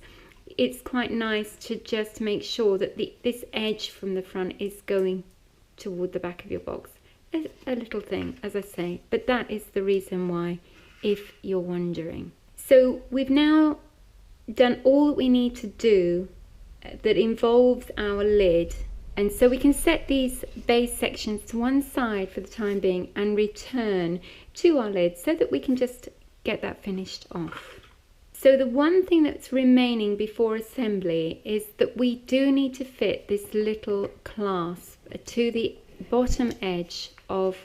it's quite nice to just make sure that this edge from the front is going toward the back of your box. A little thing, as I say, but that is the reason why, if you're wondering. So we've now done all that we need to do that involves our lid. And so we can set these base sections to one side for the time being and return to our lid so that we can just get that finished off. So the one thing that's remaining before assembly is that we do need to fit this little clasp to the bottom edge of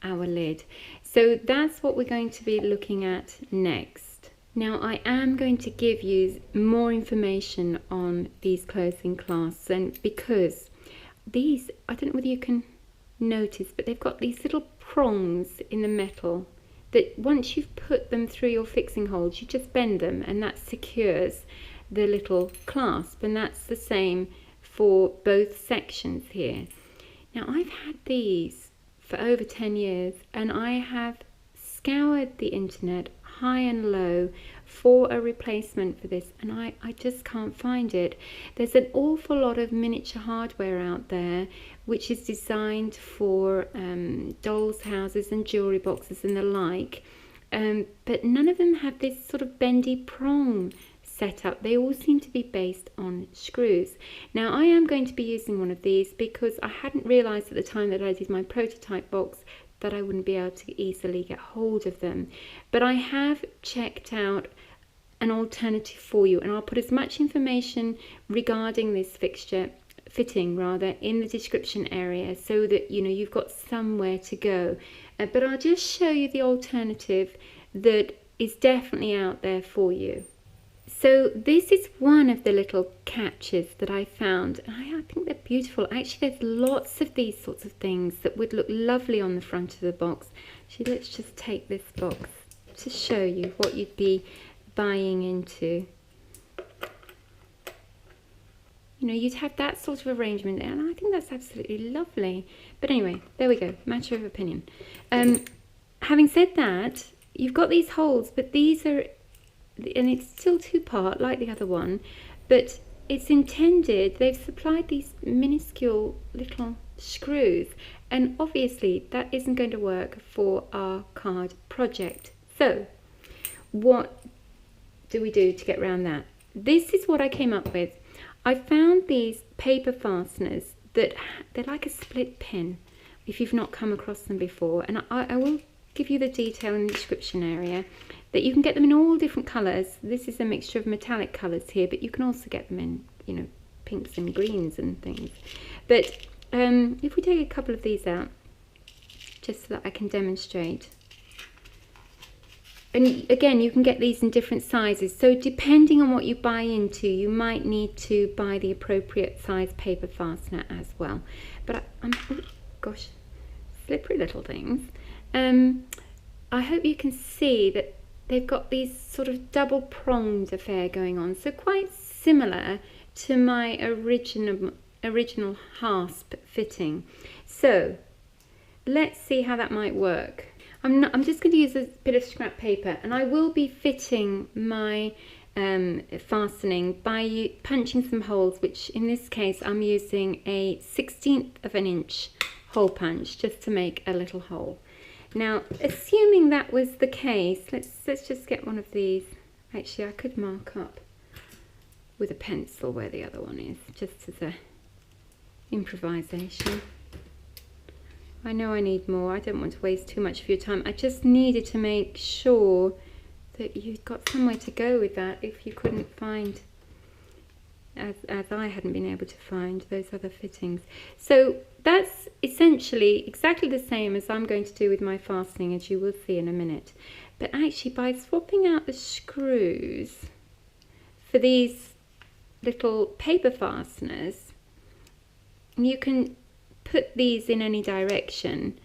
our lid. So that's what we're going to be looking at next. Now I am going to give you more information on these closing clasps, and because these, I don't know whether you can notice, but they've got these little prongs in the metal that once you've put them through your fixing holes, you just bend them and that secures the little clasp, and that's the same for both sections here. Now I've had these for over 10 years and I have scoured the internet high and low for a replacement for this, and I just can't find it. There's an awful lot of miniature hardware out there which is designed for dolls' houses and jewellery boxes and the like, but none of them have this sort of bendy prong setup. They all seem to be based on screws. Now I am going to be using one of these because I hadn't realised at the time that I did my prototype box that I wouldn't be able to easily get hold of them, but I have checked out an alternative for you, and I'll put as much information regarding this fitting in the description area so that you know you've got somewhere to go, but I'll just show you the alternative that is definitely out there for you. So this is one of the little catches that I found. I think they're beautiful. Actually, there's lots of these sorts of things that would look lovely on the front of the box. Actually, let's just take this box to show you what you'd be buying into. You know, you'd have that sort of arrangement, and I think that's absolutely lovely. But anyway, there we go, matter of opinion. Having said that, you've got these holes, but these are, and it's still two-part like the other one, but it's intended, they've supplied these minuscule little screws, and obviously that isn't going to work for our card project. So what do we do to get around that? This is what I came up with. I found these paper fasteners that they're like a split pin, if you've not come across them before, and I will give you the detail in the description area, that you can get them in all different colours. This is a mixture of metallic colours here, but you can also get them in, you know, pinks and greens and things. But if we take a couple of these out, just so that I can demonstrate. And again, you can get these in different sizes. So depending on what you buy into, you might need to buy the appropriate size paper fastener as well. But oh gosh, slippery little things. I hope you can see that they've got these sort of double pronged affair going on. So quite similar to my original hasp fitting. So let's see how that might work. I'm just going to use a bit of scrap paper, and I will be fitting my fastening by punching some holes, which in this case I'm using a 1/16 of an inch hole punch just to make a little hole. Now, assuming that was the case, let's just get one of these. Actually, I could mark up with a pencil where the other one is, just as a improvisation. I know I need more. I don't want to waste too much of your time. I just needed to make sure that you've got somewhere to go with that if you couldn't find, as I hadn't been able to find, those other fittings. So that's essentially exactly the same as I'm going to do with my fastening, as you will see in a minute. But actually, by swapping out the screws for these little paper fasteners, you can put these in any direction.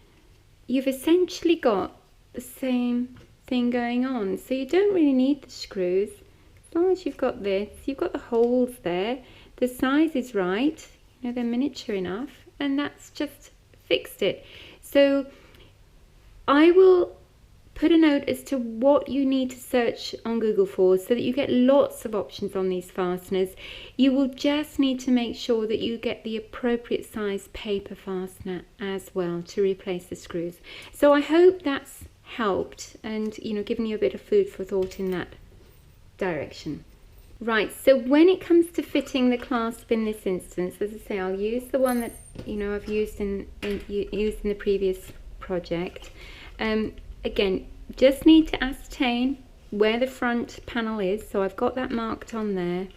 You've essentially got the same thing going on, so you don't really need the screws. As long as you've got this, you've got the holes there, the size is right, you know, they're miniature enough, and that's just fixed it. So I will put a note as to what you need to search on Google for, so that you get lots of options on these fasteners. You will just need to make sure that you get the appropriate size paper fastener as well to replace the screws. So I hope that's helped and, you know, given you a bit of food for thought in that direction. Right, so when it comes to fitting the clasp in this instance, as I say, I'll use the one that, you know, I've used in the previous project. Again, just need to ascertain where the front panel is, so I've got that marked on there,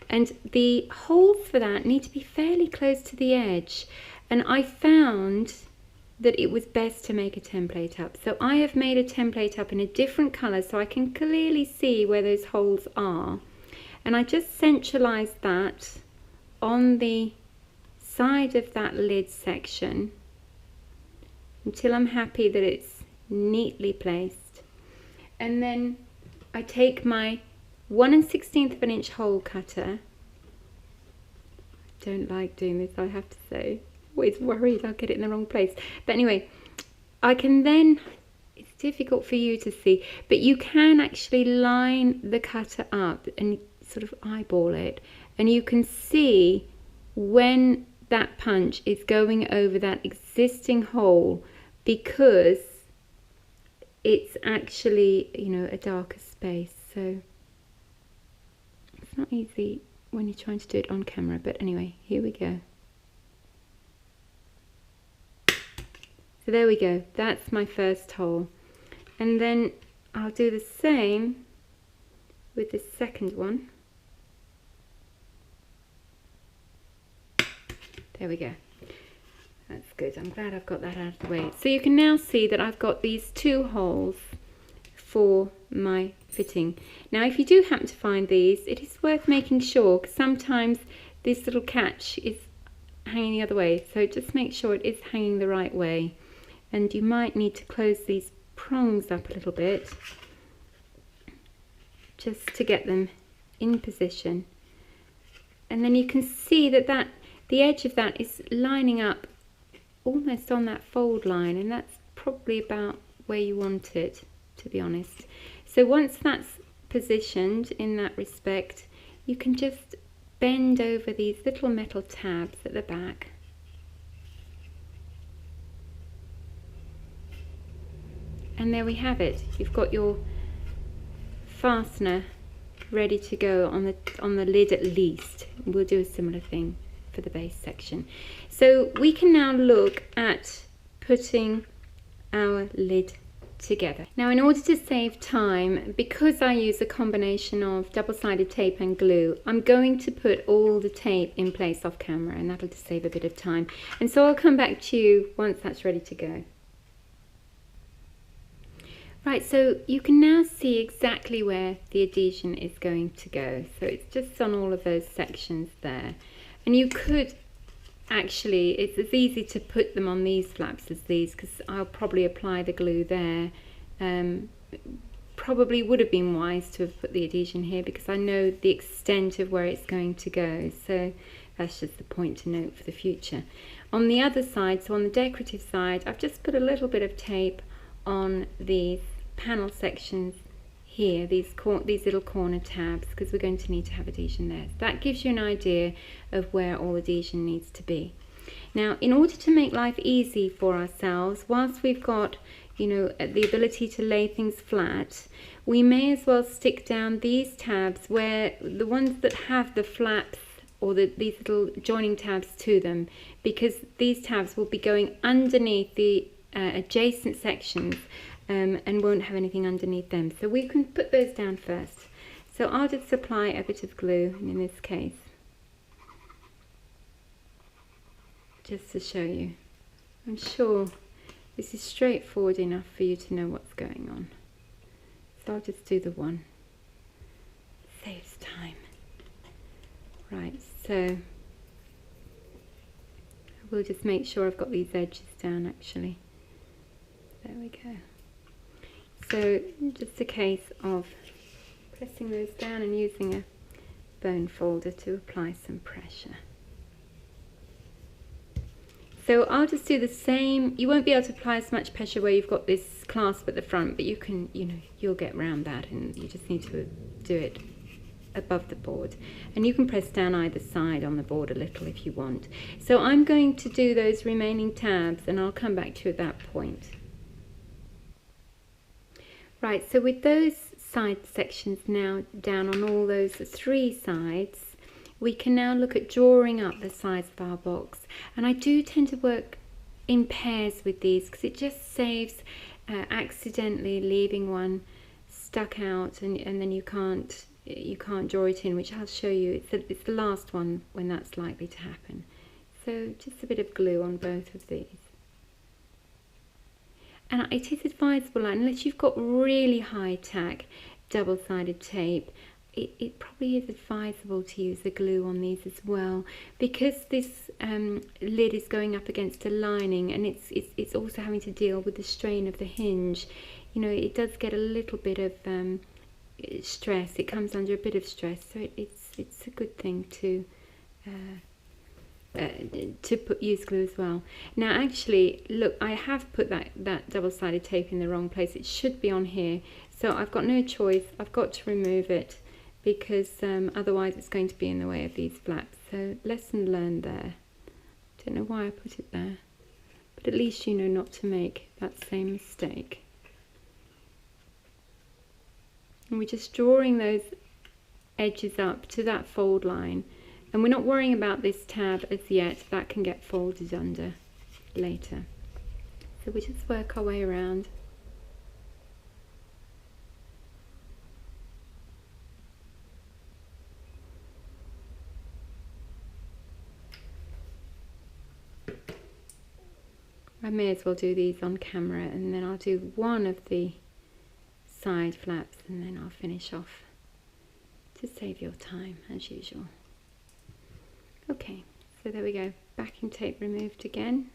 and the holes for that need to be fairly close to the edge, and I found that it was best to make a template up. So I have made a template up in a different colour so I can clearly see where those holes are, and I just centralised that on the side of that lid section until I'm happy that it's neatly placed. And then I take my 1 1/16 of an inch hole cutter. I don't like doing this, I have to say. Always worried I'll get it in the wrong place. But anyway, I can then, it's difficult for you to see, but you can actually line the cutter up and sort of eyeball it, and you can see when that punch is going over that existing hole, because it's actually, you know, a darker space. So it's not easy when you're trying to do it on camera, but anyway, here we go. So there we go, that's my first hole, and then I'll do the same with the second one. There we go. That's good. I'm glad I've got that out of the way. So you can now see that I've got these two holes for my fitting. Now if you do happen to find these, it is worth making sure, because sometimes this little catch is hanging the other way, so just make sure it is hanging the right way, and you might need to close these prongs up a little bit just to get them in position. And then you can see that the edge of that is lining up almost on that fold line, and that's probably about where you want it, to be honest. So once that's positioned in that respect, you can just bend over these little metal tabs at the back. And there we have it. You've got your fastener ready to go on the lid at least. We'll do a similar thing for the base section. So we can now look at putting our lid together. Now in order to save time, because I use a combination of double-sided tape and glue, I'm going to put all the tape in place off camera, and that'll just save a bit of time. And so I'll come back to you once that's ready to go. Right, so you can now see exactly where the adhesion is going to go. So it's just on all of those sections there. And you could actually, it's as easy to put them on these flaps as these, because I'll probably apply the glue there. Probably would have been wise to have put the adhesion here, because I know the extent of where it's going to go. So that's just the point to note for the future. On the other side, so on the decorative side, I've just put a little bit of tape on these panel sections here, these little corner tabs, because we're going to need to have adhesion there. That gives you an idea of where all adhesion needs to be. Now in order to make life easy for ourselves, whilst we've got, you know, the ability to lay things flat, we may as well stick down these tabs, where the ones that have the flaps or these little joining tabs to them, because these tabs will be going underneath the adjacent sections and won't have anything underneath them. So we can put those down first. So I'll just apply a bit of glue in this case, just to show you. I'm sure this is straightforward enough for you to know what's going on. So I'll just do the one. Saves time. Right, so we'll just make sure I've got these edges down actually. There we go. So just a case of pressing those down and using a bone folder to apply some pressure. So I'll just do the same. You won't be able to apply as much pressure where you've got this clasp at the front, but you can, you know, you'll get around that, and you just need to do it above the board. And you can press down either side on the board a little if you want. So I'm going to do those remaining tabs, and I'll come back to you at that point. Right, so with those side sections now down on all those three sides, we can now look at drawing up the size of our box. And I do tend to work in pairs with these, because it just saves accidentally leaving one stuck out, and then you can't draw it in, which I'll show you. It's the last one when that's likely to happen. So just a bit of glue on both of these. And it is advisable, unless you've got really high tack double-sided tape, it probably is advisable to use the glue on these as well, because this lid is going up against a lining, and it's also having to deal with the strain of the hinge. You know, it does get a little bit of stress. It comes under a bit of stress, so it's a good thing to use glue as well. Now actually, look, I have put that double-sided tape in the wrong place. It should be on here, so I've got no choice. I've got to remove it, because otherwise it's going to be in the way of these flaps. So lesson learned there. Don't know why I put it there, but at least you know not to make that same mistake. And we're just drawing those edges up to that fold line. And we're not worrying about this tab as yet, that can get folded under later. So we just work our way around. I may as well do these on camera, and then I'll do one of the side flaps, and then I'll finish off to save your time as usual. Okay, so there we go, backing tape removed again.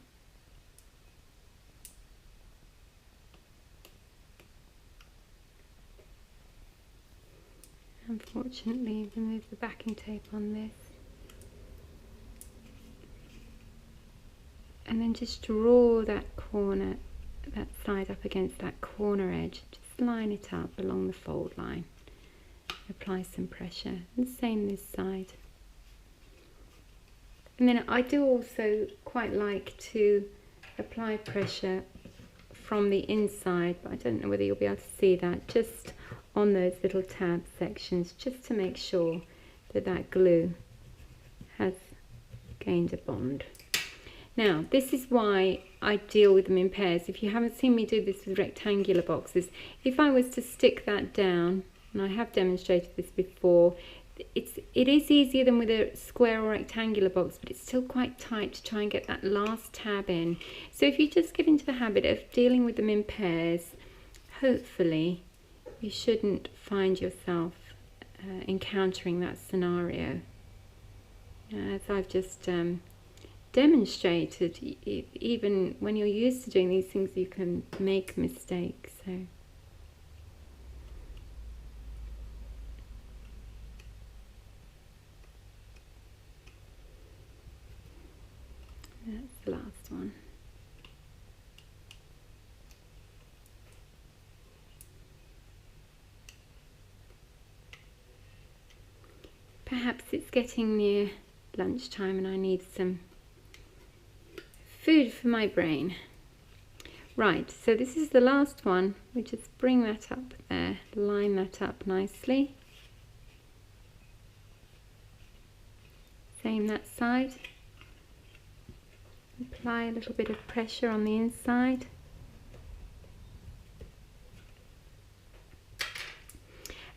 Unfortunately, remove the backing tape on this. And then just draw that corner, that side up against that corner edge. Just line it up along the fold line. Apply some pressure, and same this side. And then I do also quite like to apply pressure from the inside, but I don't know whether you'll be able to see that, just on those little tab sections, just to make sure that that glue has gained a bond. Now, this is why I deal with them in pairs. If you haven't seen me do this with rectangular boxes, if I was to stick that down, and I have demonstrated this before, it is easier than with a square or rectangular box, but it's still quite tight to try and get that last tab in. So if you just get into the habit of dealing with them in pairs, hopefully you shouldn't find yourself encountering that scenario. As I've just demonstrated, even when you're used to doing these things, you can make mistakes. So that's the last one. Perhaps it's getting near lunchtime and I need some food for my brain. Right, so this is the last one. We just bring that up there, line that up nicely. Same that side. Apply a little bit of pressure on the inside.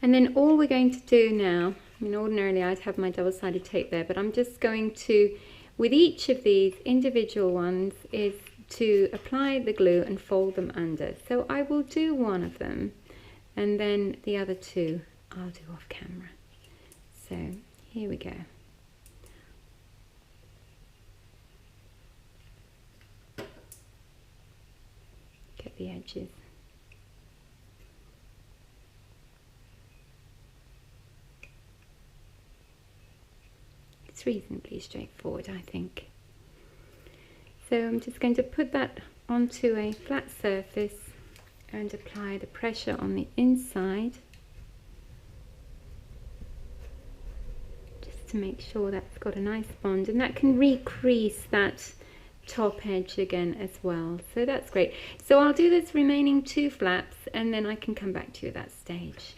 And then all we're going to do now, I mean, ordinarily I'd have my double-sided tape there, but I'm just going to, with each of these individual ones, is to apply the glue and fold them under. So I will do one of them, and then the other two I'll do off camera. So here we go. Get the edges. It's reasonably straightforward, I think. So I'm just going to put that onto a flat surface and apply the pressure on the inside, just to make sure that's got a nice bond, and that can recrease that top edge again as well. So that's great. So I'll do this remaining two flaps and then I can come back to you at that stage.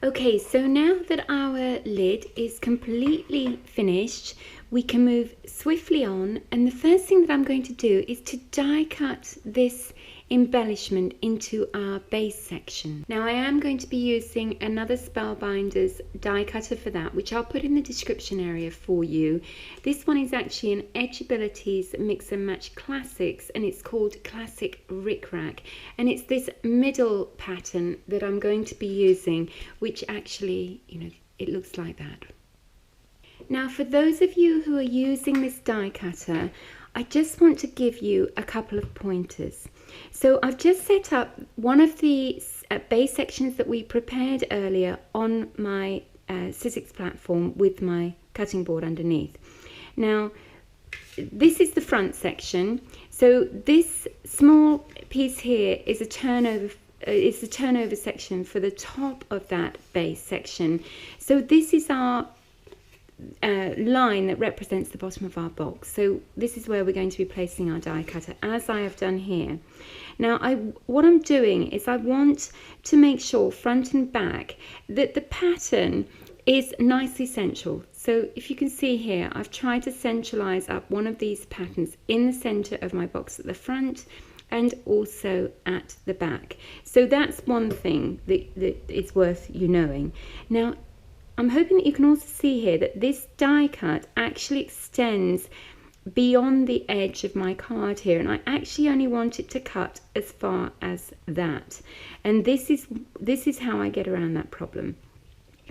Okay, so now that our lid is completely finished, we can move swiftly on, and the first thing that I'm going to do is to die cut this embellishment into our base section. Now I am going to be using another Spellbinders die cutter for that, which I'll put in the description area for you. This one is actually an Edgeabilities Mix and Match Classics, and it's called Classic Rick Rack, and it's this middle pattern that I'm going to be using, which actually, you know, it looks like that. Now for those of you who are using this die cutter, I just want to give you a couple of pointers. So I've just set up one of the base sections that we prepared earlier on my Sizzix platform with my cutting board underneath. Now this is the front section. So this small piece here is a turnover. It's the turnover section for the top of that base section. So this is our line that represents the bottom of our box. So this is where we're going to be placing our die cutter, as I have done here. Now what I'm doing is I want to make sure front and back that the pattern is nicely central. So if you can see here, I've tried to centralize up one of these patterns in the center of my box at the front and also at the back. So that's one thing that is worth you knowing. Now I'm hoping that you can also see here that this die cut actually extends beyond the edge of my card here, and I actually only want it to cut as far as that. And this is how I get around that problem.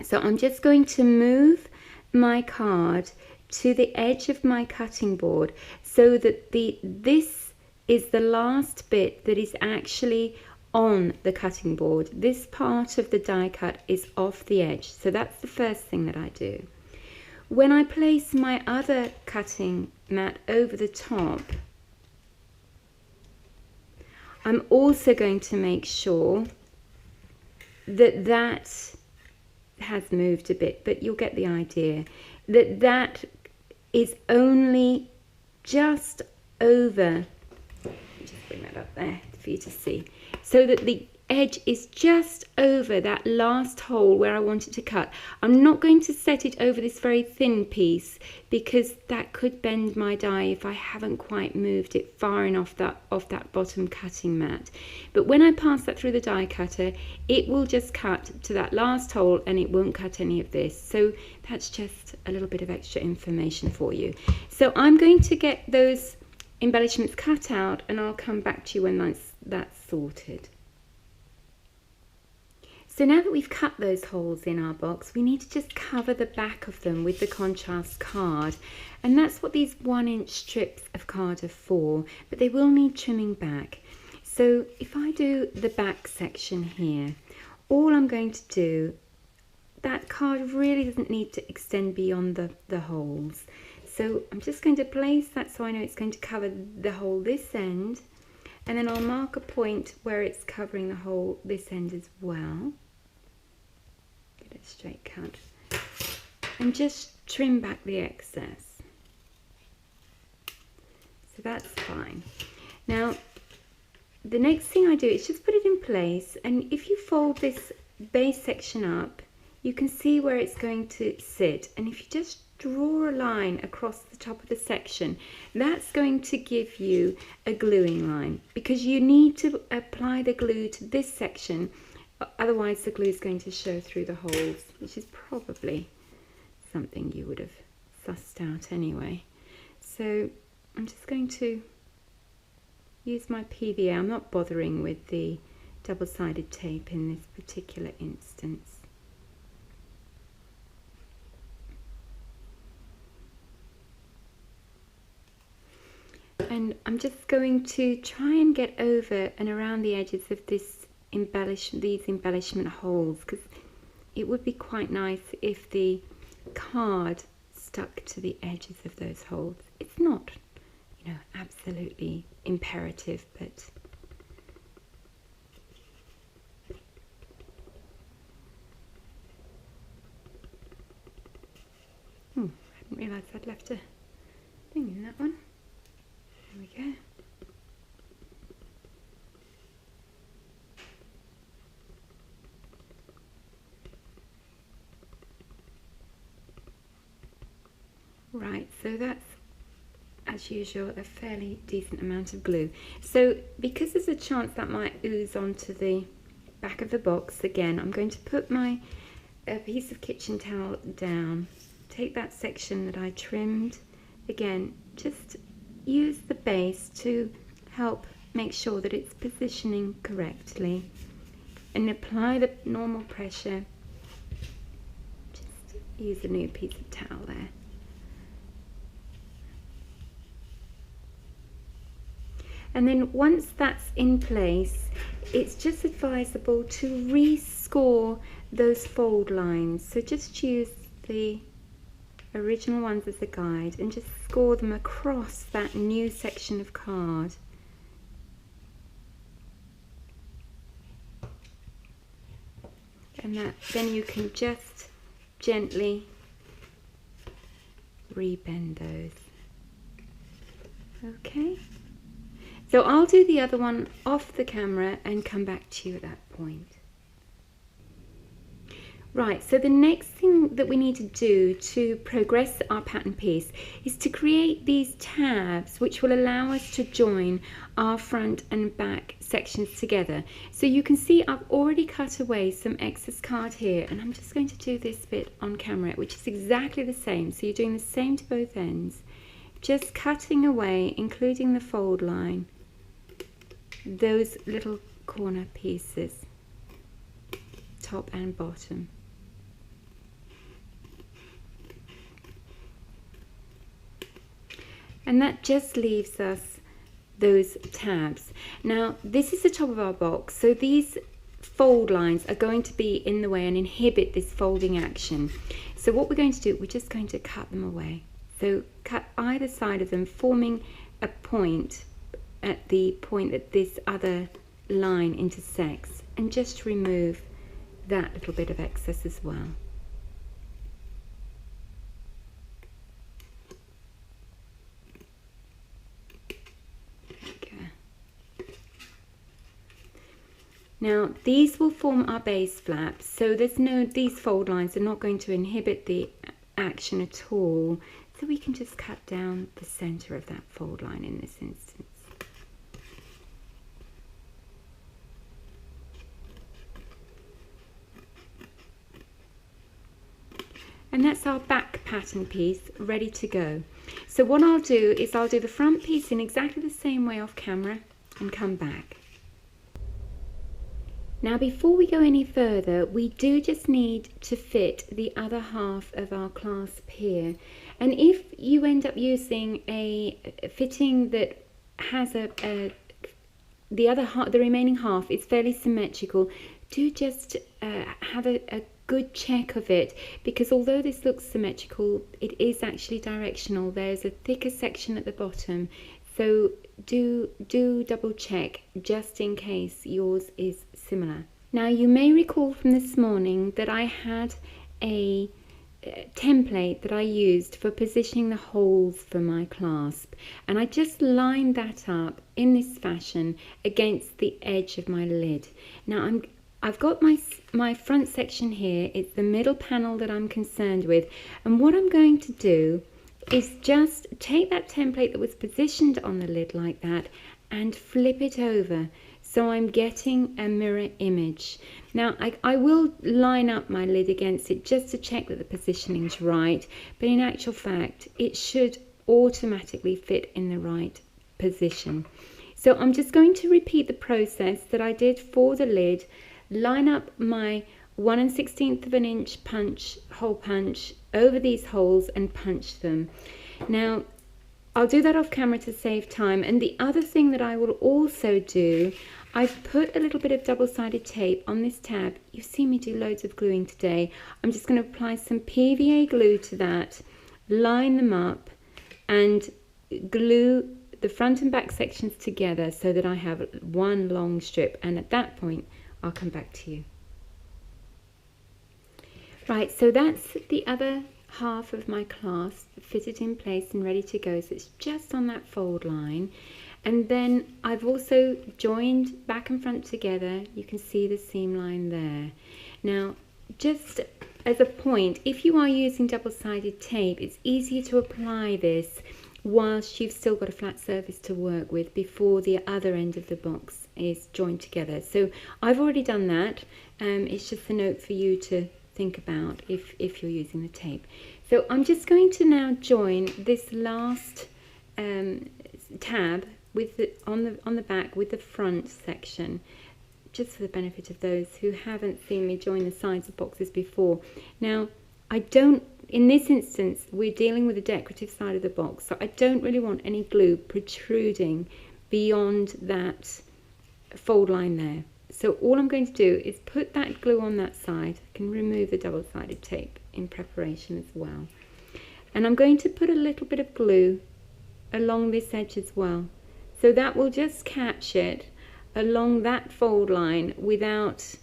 So I'm just going to move my card to the edge of my cutting board so that this is the last bit that is actually on the cutting board. This part of the die cut is off the edge. So that's the first thing that I do. When I place my other cutting mat over the top, I'm also going to make sure that that has moved a bit, but you'll get the idea, that is only just over, just bring that up there for you to see, so that the edge is just over that last hole where I want it to cut. I'm not going to set it over this very thin piece because that could bend my die if I haven't quite moved it far enough off that bottom cutting mat. But when I pass that through the die cutter, it will just cut to that last hole and it won't cut any of this. So that's just a little bit of extra information for you. So I'm going to get those embellishments cut out and I'll come back to you when that's sorted. So now that we've cut those holes in our box, we need to just cover the back of them with the contrast card. And that's what these 1-inch strips of card are for, but they will need trimming back. So if I do the back section here, all I'm going to do, that card really doesn't need to extend beyond the holes. So I'm just going to place that so I know it's going to cover the whole this end, and then I'll mark a point where it's covering the whole this end as well. Get a straight cut and just trim back the excess. So that's fine. Now the next thing I do is just put it in place, and if you fold this base section up, you can see where it's going to sit, and if you just draw a line across the top of the section, that's going to give you a gluing line, because you need to apply the glue to this section, otherwise the glue is going to show through the holes, which is probably something you would have sussed out anyway. So I'm just going to use my PVA. I'm not bothering with the double-sided tape in this particular instance. And I'm just going to try and get over and around the edges of these embellishment holes, because it would be quite nice if the card stuck to the edges of those holes. It's not, you know, absolutely imperative, but I didn't realise I'd left a thing in that one. There we go. Right, so that's, as usual, a fairly decent amount of glue. So because there's a chance that might ooze onto the back of the box, again, I'm going to put my piece of kitchen towel down, take that section that I trimmed, again, just use the base to help make sure that it's positioning correctly, and apply the normal pressure. Just use a new piece of towel there. And then once that's in place, it's just advisable to re-score those fold lines. So just use the original ones as a guide and just score them across that new section of card. And then you can just gently rebend those. Okay, so I'll do the other one off the camera and come back to you at that point. Right, so the next thing that we need to do to progress our pattern piece is to create these tabs which will allow us to join our front and back sections together. So you can see I've already cut away some excess card here, and I'm just going to do this bit on camera, which is exactly the same. So you're doing the same to both ends. just cutting away, including the fold line, those little corner pieces, top and bottom. And that just leaves us those tabs. Now this is the top of our box, so these fold lines are going to be in the way and inhibit this folding action. So what we're going to do, we're just going to cut them away. So cut either side of them, forming a point at the point that this other line intersects, and just remove that little bit of excess as well. Now these will form our base flaps, so these fold lines are not going to inhibit the action at all, so we can just cut down the center of that fold line in this instance. And that's our back pattern piece ready to go. So what I'll do is I'll do the front piece in exactly the same way off camera and come back. Now before we go any further, we do just need to fit the other half of our clasp here. And if you end up using a fitting that has the remaining half is fairly symmetrical, do just have a good check of it, because although this looks symmetrical, it is actually directional. There's a thicker section at the bottom, so do double check just in case yours is similar. Now you may recall from this morning that I had a template that I used for positioning the holes for my clasp, and I just lined that up in this fashion against the edge of my lid. Now I've got my front section here. It's the middle panel that I'm concerned with, and what I'm going to do is just take that template that was positioned on the lid like that and flip it over, so I'm getting a mirror image. Now I will line up my lid against it just to check that the positioning's right, but in actual fact it should automatically fit in the right position. So I'm just going to repeat the process that I did for the lid, line up my 1 1/16 of an inch hole punch over these holes and punch them. Now I'll do that off camera to save time, and the other thing that I will also do, I've put a little bit of double-sided tape on this tab. You've seen me do loads of gluing today. I'm just going to apply some PVA glue to that, line them up and glue the front and back sections together so that I have one long strip, and at that point I'll come back to you. Right, so that's the other half of my clasp fitted in place and ready to go, so it's just on that fold line. And then I've also joined back and front together. You can see the seam line there. Now just as a point, if you are using double-sided tape, it's easier to apply this whilst you've still got a flat surface to work with before the other end of the box is joined together. So I've already done that. It's just a note for you to think about if you're using the tape. So I'm just going to now join this last tab with on the back with the front section, just for the benefit of those who haven't seen me join the sides of boxes before. Now in this instance we're dealing with the decorative side of the box, so I don't really want any glue protruding beyond that fold line there. So all I'm going to do is put that glue on that side. I can remove the double-sided tape in preparation as well. And I'm going to put a little bit of glue along this edge as well. So that will just catch it along that fold line without,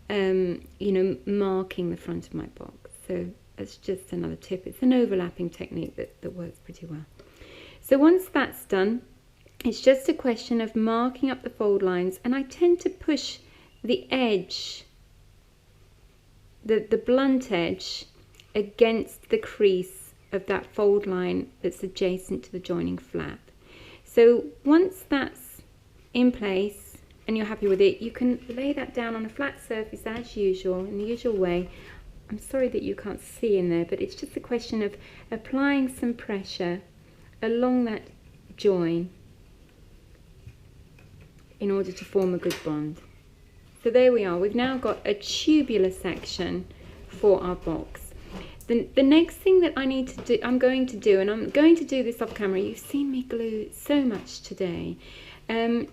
marking the front of my box. So that's just another tip. It's an overlapping technique that works pretty well. So once that's done, it's just a question of marking up the fold lines, and I tend to push the edge, the blunt edge, against the crease of that fold line that's adjacent to the joining flap. So once that's in place and you're happy with it, you can lay that down on a flat surface as usual, in the usual way. I'm sorry that you can't see in there, but it's just a question of applying some pressure along that join in order to form a good bond. So there we are. We've now got a tubular section for our box. The next thing that I'm going to do, and I'm going to do this off camera. You've seen me glue so much today.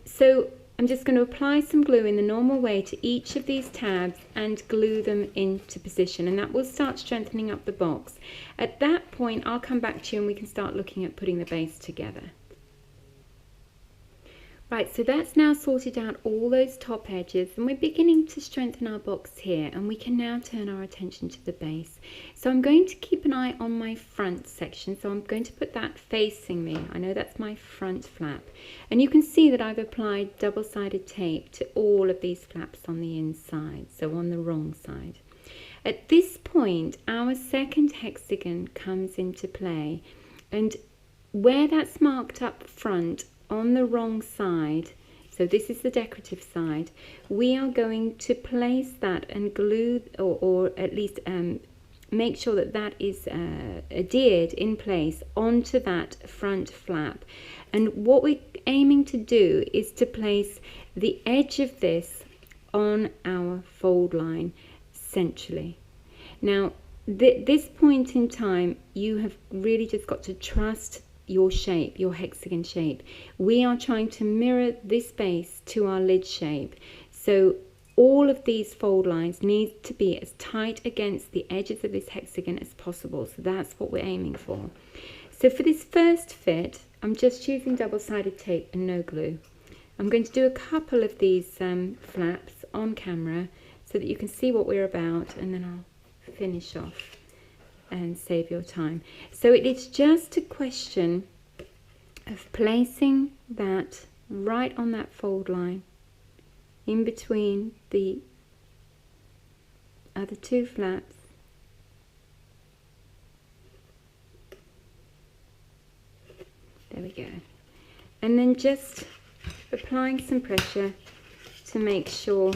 So I'm just going to apply some glue in the normal way to each of these tabs and glue them into position, and that will start strengthening up the box. At that point, I'll come back to you and we can start looking at putting the base together. Right, so that's now sorted out all those top edges, and we're beginning to strengthen our box here, and we can now turn our attention to the base. So I'm going to keep an eye on my front section, so I'm going to put that facing me. I know that's my front flap, and you can see that I've applied double-sided tape to all of these flaps on the inside, so on the wrong side. At this point, our second hexagon comes into play, and where that's marked up front on the wrong side, so this is the decorative side, we are going to place that and glue, or at least make sure that that is adhered in place onto that front flap. And what we're aiming to do is to place the edge of this on our fold line centrally. Now this point in time, you have really just got to trust your shape, your hexagon shape. We are trying to mirror this base to our lid shape, so all of these fold lines need to be as tight against the edges of this hexagon as possible. So that's what we're aiming for. So for this first fit, I'm just using double-sided tape and no glue. I'm going to do a couple of these flaps on camera so that you can see what we're about, and then I'll finish off and save your time. So it is just a question of placing that right on that fold line in between the other two flaps. There we go. And then just applying some pressure to make sure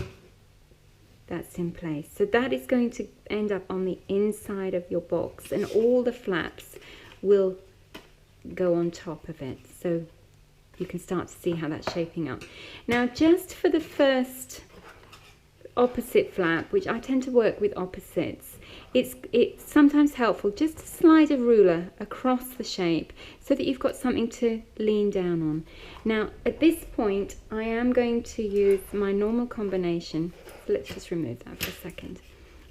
that's in place. So that is going to end up on the inside of your box, and all the flaps will go on top of it. So you can start to see how that's shaping up. Now, just for the first opposite flap, which I tend to work with opposites, it's sometimes helpful just to slide a ruler across the shape so that you've got something to lean down on. Now at this point I am going to use my normal combination, so let's just remove that for a second,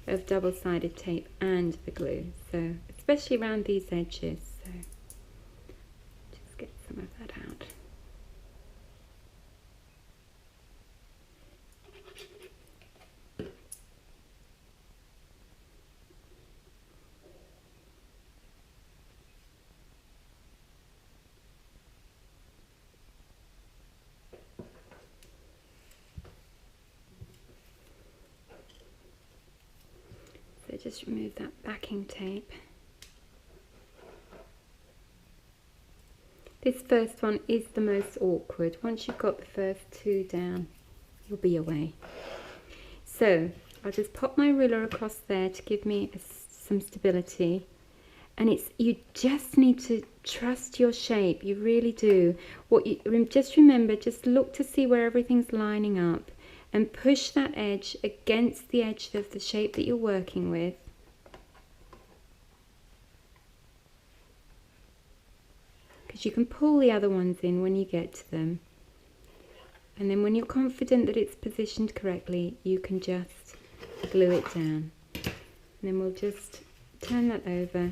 of double-sided tape and the glue, so especially around these edges, so just get some of that out. So just remove that backing tape. This first one is the most awkward. Once you've got the first two down, you'll be away. So I'll just pop my ruler across there to give me some stability. And you just need to trust your shape, you really do. Just remember, just look to see where everything's lining up and push that edge against the edge of the shape that you're working with. Because you can pull the other ones in when you get to them. And then when you're confident that it's positioned correctly, you can just glue it down. And then we'll just turn that over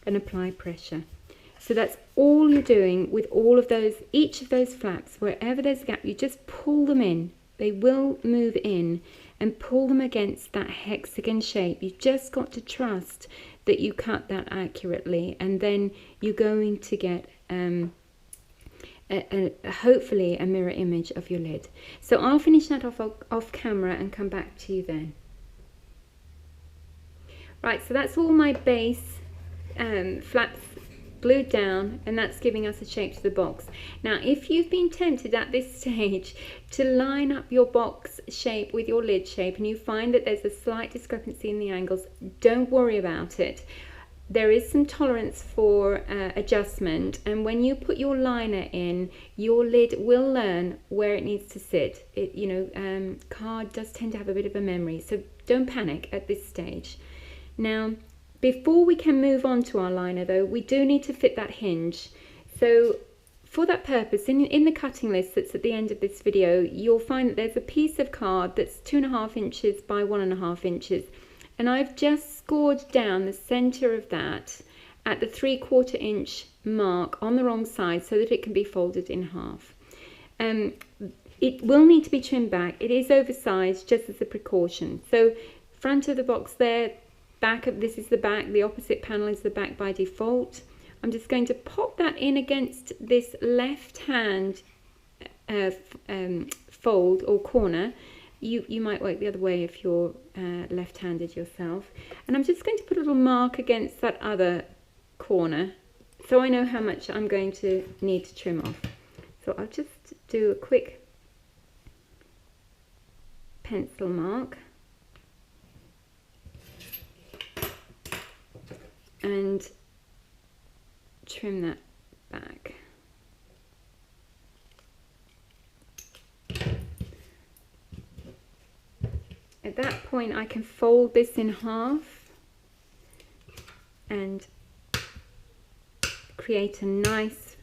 and apply pressure. So that's all you're doing with all of those, each of those flaps. Wherever there's a gap, you just pull them in. They will move in, and pull them against that hexagon shape. You've just got to trust that you cut that accurately, and then you're going to get hopefully a mirror image of your lid. So I'll finish that off camera and come back to you then. Right, so that's all my base flaps glued down, and that's giving us a shape to the box. Now if you've been tempted at this stage to line up your box shape with your lid shape and you find that there's a slight discrepancy in the angles, don't worry about it. there is some tolerance for adjustment, and when you put your liner in, your lid will learn where it needs to sit. Card does tend to have a bit of a memory, so don't panic at this stage. Now, before we can move on to our liner though, we do need to fit that hinge. So for that purpose, in the cutting list that's at the end of this video, you'll find that there's a piece of card that's 2.5 inches by 1.5 inches. And I've just scored down the center of that at the 3/4 inch mark on the wrong side so that it can be folded in half. It will need to be trimmed back. It is oversized just as a precaution. So front of the box there, this is the back, the opposite panel is the back by default. I'm just going to pop that in against this left hand fold or corner. You might work the other way if you're left-handed yourself. And I'm just going to put a little mark against that other corner so I know how much I'm going to need to trim off. So I'll just do a quick pencil mark and trim that back. At that point I can fold this in half and create a nice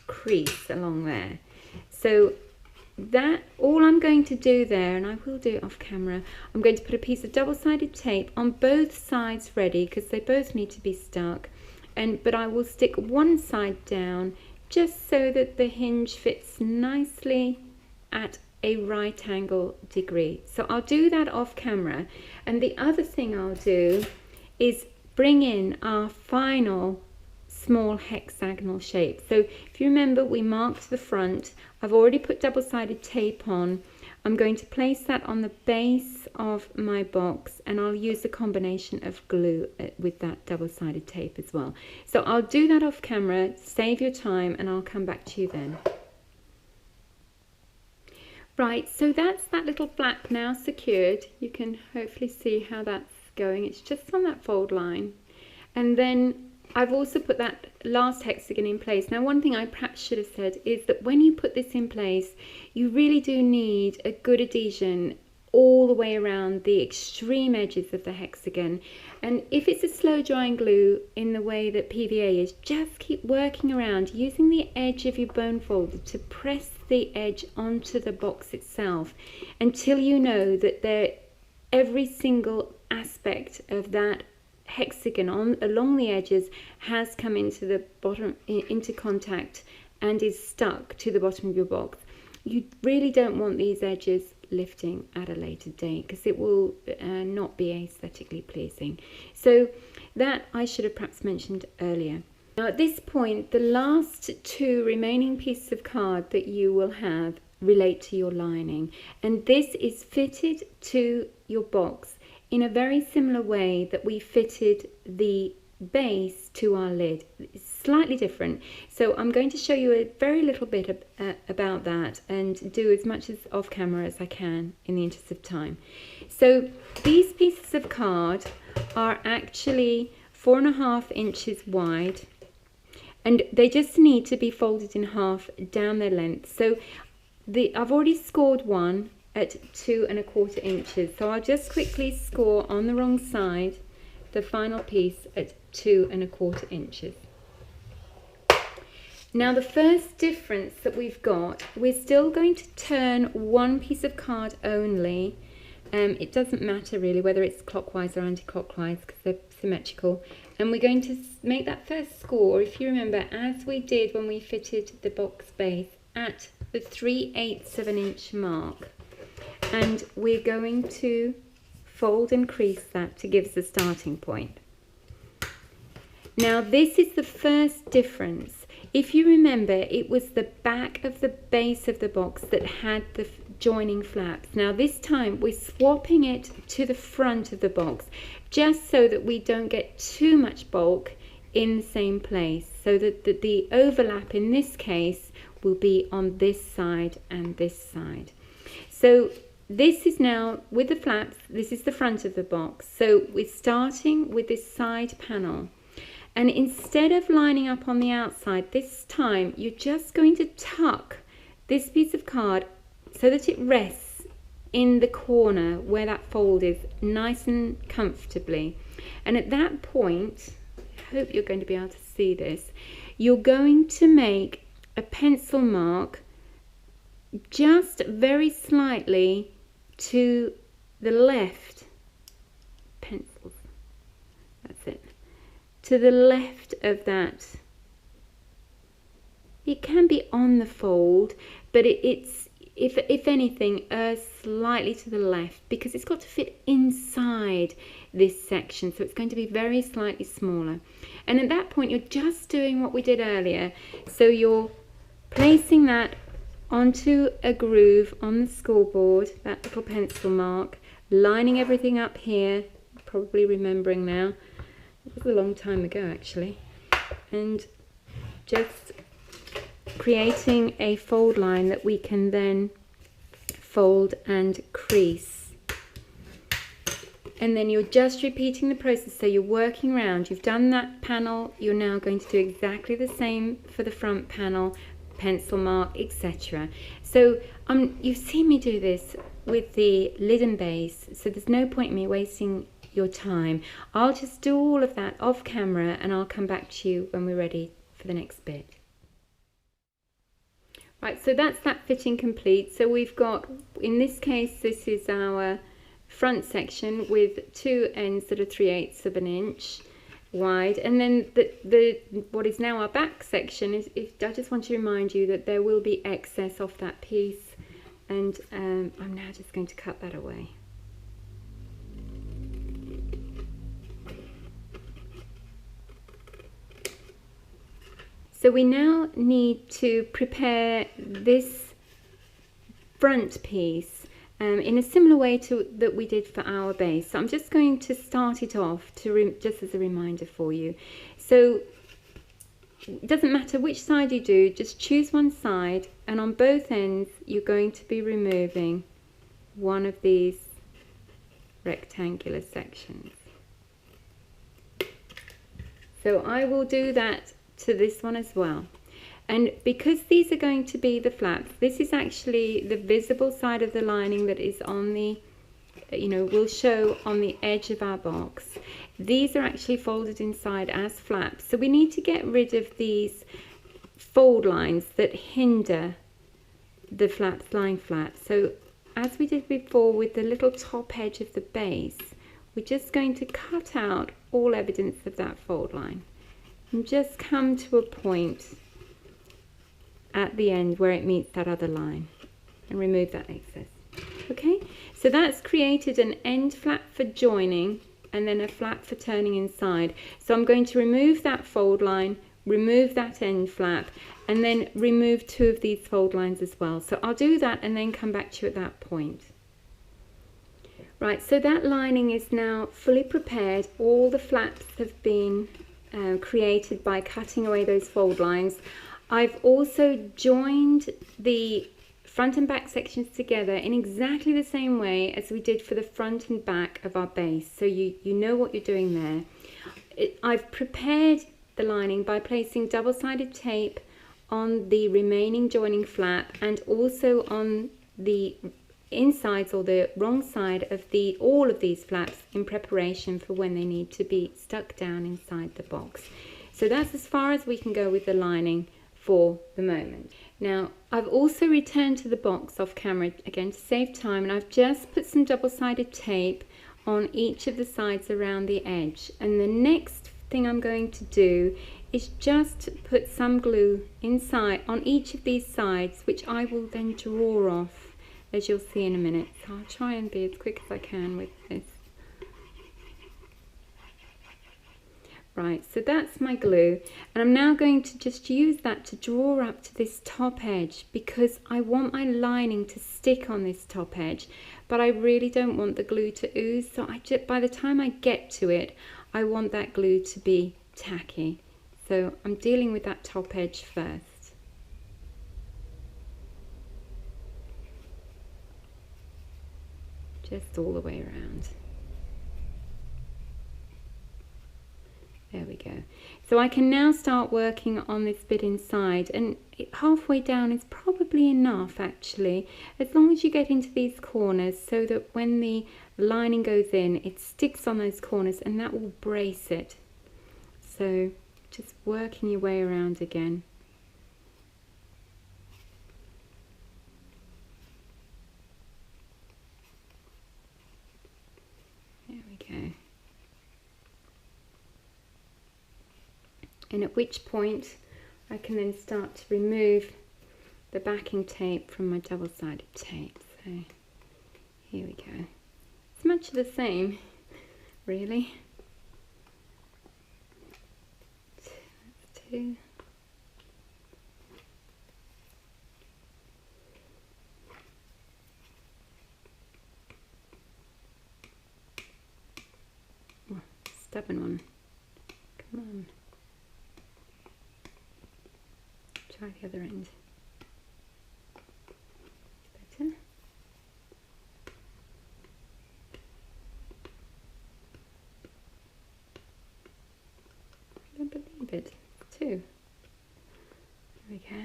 crease along there. So that, all I'm going to do there, and I will do it off camera, I'm going to put a piece of double-sided tape on both sides ready because they both need to be stuck, but I will stick one side down just so that the hinge fits nicely at a right angle degree. So I'll do that off camera, and the other thing I'll do is bring in our final small hexagonal shape. So if you remember, we marked the front. I've already put double-sided tape on. I'm going to place that on the base of my box, and I'll use a combination of glue with that double-sided tape as well. So I'll do that off camera, save your time, and I'll come back to you then. Right, so that's that little flap now secured. You can hopefully see how that's going. It's just on that fold line. And then I've also put that last hexagon in place. Now, one thing I perhaps should have said is that when you put this in place, you really do need a good adhesion all the way around the extreme edges of the hexagon. And if it's a slow drying glue in the way that PVA is, just keep working around using the edge of your bone folder to press the edge onto the box itself until you know that every single aspect of that hexagon along the edges has come into the bottom, into contact, and is stuck to the bottom of your box. You really don't want these edges lifting at a later date because it will not be aesthetically pleasing. So that I should have perhaps mentioned earlier. Now at this point, the last two remaining pieces of card that you will have relate to your lining, and this is fitted to your box in a very similar way that we fitted the base to our lid. It's slightly different, so I'm going to show you a very little bit about that and do as much as off camera as I can in the interest of time. So these pieces of card are actually 4.5 inches wide, and they just need to be folded in half down their length. So I've already scored one at 2.25 inches, so I'll just quickly score on the wrong side the final piece at 2.25 inches. Now the first difference that we've got, we're still going to turn one piece of card only. It doesn't matter really whether it's clockwise or anti-clockwise because they're symmetrical, and we're going to make that first score, if you remember, as we did when we fitted the box base, at the 3/8 of an inch mark, and we're going to fold and crease that to give us a starting point. Now this is the first difference. If you remember, it was the back of the base of the box that had the joining flaps. Now this time we're swapping it to the front of the box just so that we don't get too much bulk in the same place, so that the overlap in this case will be on this side and this side. So this is now with the flaps, this is the front of the box. So we're starting with this side panel. And instead of lining up on the outside, this time you're just going to tuck this piece of card so that it rests in the corner where that fold is, nice and comfortably. And at that point, I hope you're going to be able to see this, you're going to make a pencil mark just very slightly to the left. Pencils, that's it. To the left of that. It can be on the fold, but it's if anything slightly to the left, because it's got to fit inside this section, so it's going to be very slightly smaller. And at that point you're just doing what we did earlier, so you're placing that onto a groove on the scoreboard, that little pencil mark, lining everything up here, probably remembering now. It was a long time ago actually. And just creating a fold line that we can then fold and crease. And then you're just repeating the process, so you're working around. You've done that panel, you're now going to do exactly the same for the front panel, pencil mark, etc. So you've seen me do this with the lid and base, so there's no point in me wasting your time. I'll just do all of that off camera and I'll come back to you when we're ready for the next bit. Right, so that's that fitting complete. So we've got, in this case, this is our front section with two ends that are 3/8 of an inch wide, and then what is now our back section is, I just want to remind you that there will be excess off that piece, and I'm now just going to cut that away. So we now need to prepare this front piece in a similar way to that we did for our base. So I'm just going to start it off just as a reminder for you. So it doesn't matter which side you do, just choose one side, and on both ends you're going to be removing one of these rectangular sections. So I will do that to this one as well. And because these are going to be the flaps, this is actually the visible side of the lining that is on the, will show on the edge of our box. These are actually folded inside as flaps. So we need to get rid of these fold lines that hinder the flaps lying flat. So as we did before with the little top edge of the base, we're just going to cut out all evidence of that fold line and just come to a point at the end where it meets that other line and remove that excess. Okay, so that's created an end flap for joining and then a flap for turning inside. So I'm going to remove that fold line, remove that end flap, and then remove two of these fold lines as well. So I'll do that and then come back to you at that point. Right, so that lining is now fully prepared. All the flaps have been created by cutting away those fold lines. I've also joined the front and back sections together in exactly the same way as we did for the front and back of our base, so you know what you're doing there. I've prepared the lining by placing double-sided tape on the remaining joining flap and also on the insides or the wrong side of all of these flaps in preparation for when they need to be stuck down inside the box. So that's as far as we can go with the lining for the moment. Now I've also returned to the box off camera again to save time, and I've just put some double-sided tape on each of the sides around the edge, and the next thing I'm going to do is just put some glue inside on each of these sides, which I will then draw off, as you'll see in a minute. So I'll try and be as quick as I can with this. Right, so that's my glue, and I'm now going to just use that to draw up to this top edge, because I want my lining to stick on this top edge, but I really don't want the glue to ooze, so by the time I get to it, I want that glue to be tacky. So I'm dealing with that top edge first. just all the way around. There we go. So I can now start working on this bit inside, and halfway down is probably enough actually, as long as you get into these corners so that when the lining goes in, it sticks on those corners and that will brace it. So just working your way around again. There we go. And at which point I can then start to remove the backing tape from my double-sided tape. So here we go. It's much the same, really. That's 2. Oh, stubborn one. Come on. Try the other end. Better. I don't believe it. 2. There we go.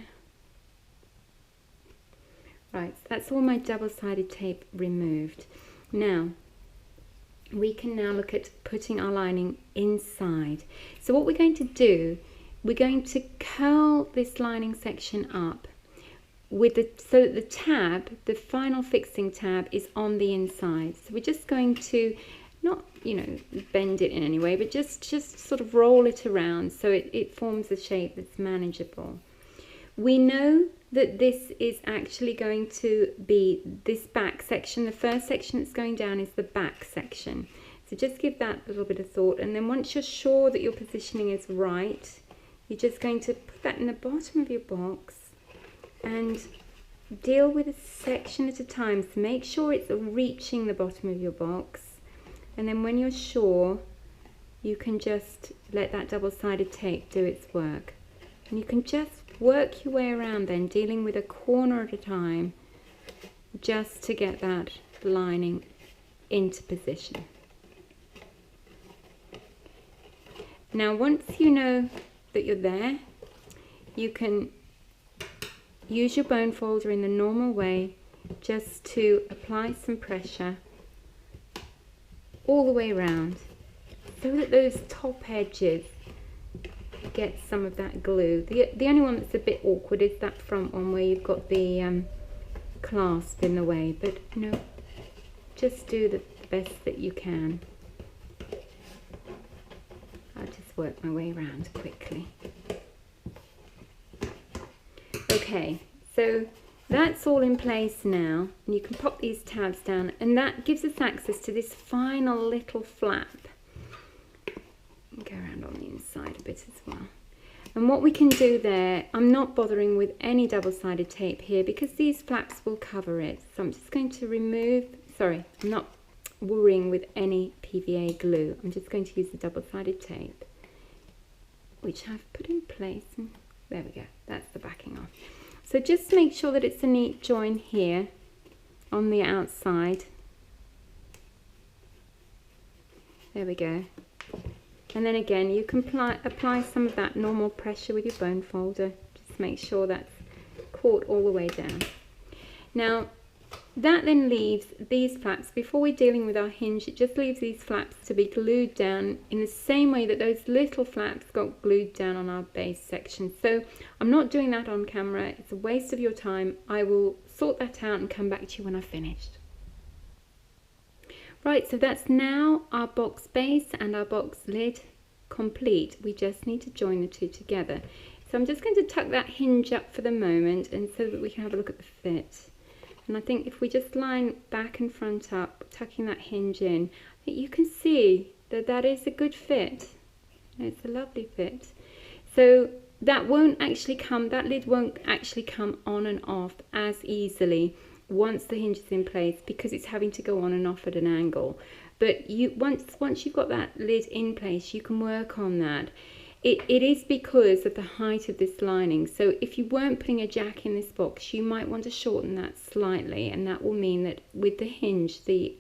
Right, so that's all my double-sided tape removed. Now, we can now look at putting our lining inside. So what we're going to do, we're going to curl this lining section up with so that the tab, the final fixing tab, is on the inside. So we're just going to not, bend it in any way, but just sort of roll it around so it forms a shape that's manageable. We know that this is actually going to be this back section. The first section that's going down is the back section. So just give that a little bit of thought, and then once you're sure that your positioning is right, you're just going to put that in the bottom of your box and deal with a section at a time. So make sure it's reaching the bottom of your box, and then when you're sure, you can just let that double-sided tape do its work. And you can just work your way around then, dealing with a corner at a time, just to get that lining into position. Now once you know that you're there, you can use your bone folder in the normal way just to apply some pressure all the way around so that those top edges get some of that glue. The only one that's a bit awkward is that front one where you've got the clasp in the way, but just do the best that you can. I'll just work my way around quickly. Okay, so that's all in place now, and you can pop these tabs down, and that gives us access to this final little flap. Go around on the inside a bit as well. And what we can do there, I'm not bothering with any double-sided tape here because these flaps will cover it. So I'm just going to remove, sorry, I'm not worrying with any PVA glue. I'm just going to use the double-sided tape, which I've put in place. And there we go, that's the backing off. So just make sure that it's a neat join here on the outside. There we go. And then again, you can apply some of that normal pressure with your bone folder. Just make sure that's caught all the way down. Now, that then leaves these flaps, before we're dealing with our hinge, it just leaves these flaps to be glued down in the same way that those little flaps got glued down on our base section. So I'm not doing that on camera, it's a waste of your time. I will sort that out and come back to you when I've finished. Right, so that's now our box base and our box lid complete. We just need to join the two together. So I'm just going to tuck that hinge up for the moment, and so that we can have a look at the fit. And I think if we just line back and front up, tucking that hinge in, I think you can see that that is a good fit. It's a lovely fit. So that won't actually come, that lid won't actually come on and off as easily once the hinge is in place, because it's having to go on and off at an angle. But once you've got that lid in place, you can work on that. it is because of the height of this lining. So if you weren't putting a jack in this box, you might want to shorten that slightly, and that will mean that with the hinge, the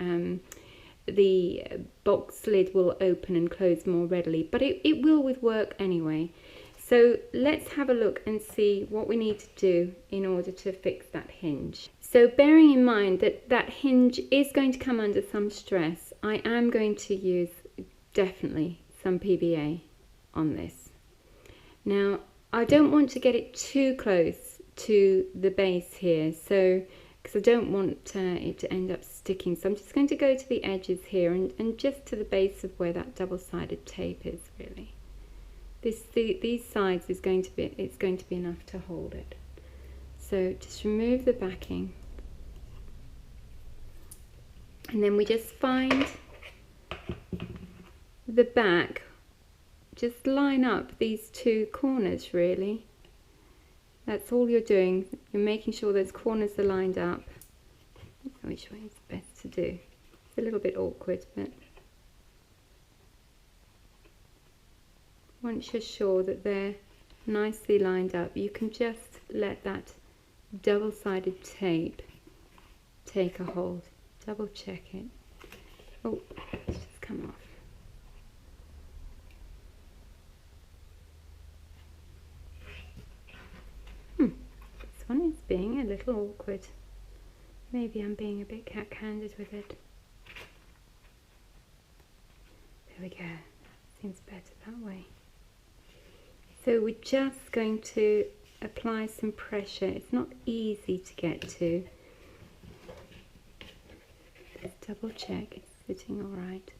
box lid will open and close more readily, but it will with work anyway. So let's have a look and see what we need to do in order to fix that hinge. So bearing in mind that that hinge is going to come under some stress, I am going to use definitely some PVA on this. Now I don't want to get it too close to the base here, so because I don't want it to end up sticking, so I'm just going to go to the edges here and just to the base of where that double-sided tape is really. These sides is going to be enough to hold it. So just remove the backing, and then we just find the back, just line up these two corners really. That's all you're doing. You're making sure those corners are lined up. I don't know which way is best to do. It's a little bit awkward, but once you're sure that they're nicely lined up, you can just let that double-sided tape take a hold. Double check it. Oh, it's just come off. This one is being a little awkward. Maybe I'm being a bit cat-handed with it. There we go. Seems better that way. So we're just going to apply some pressure. It's not easy to get to. Just double check it's sitting all right.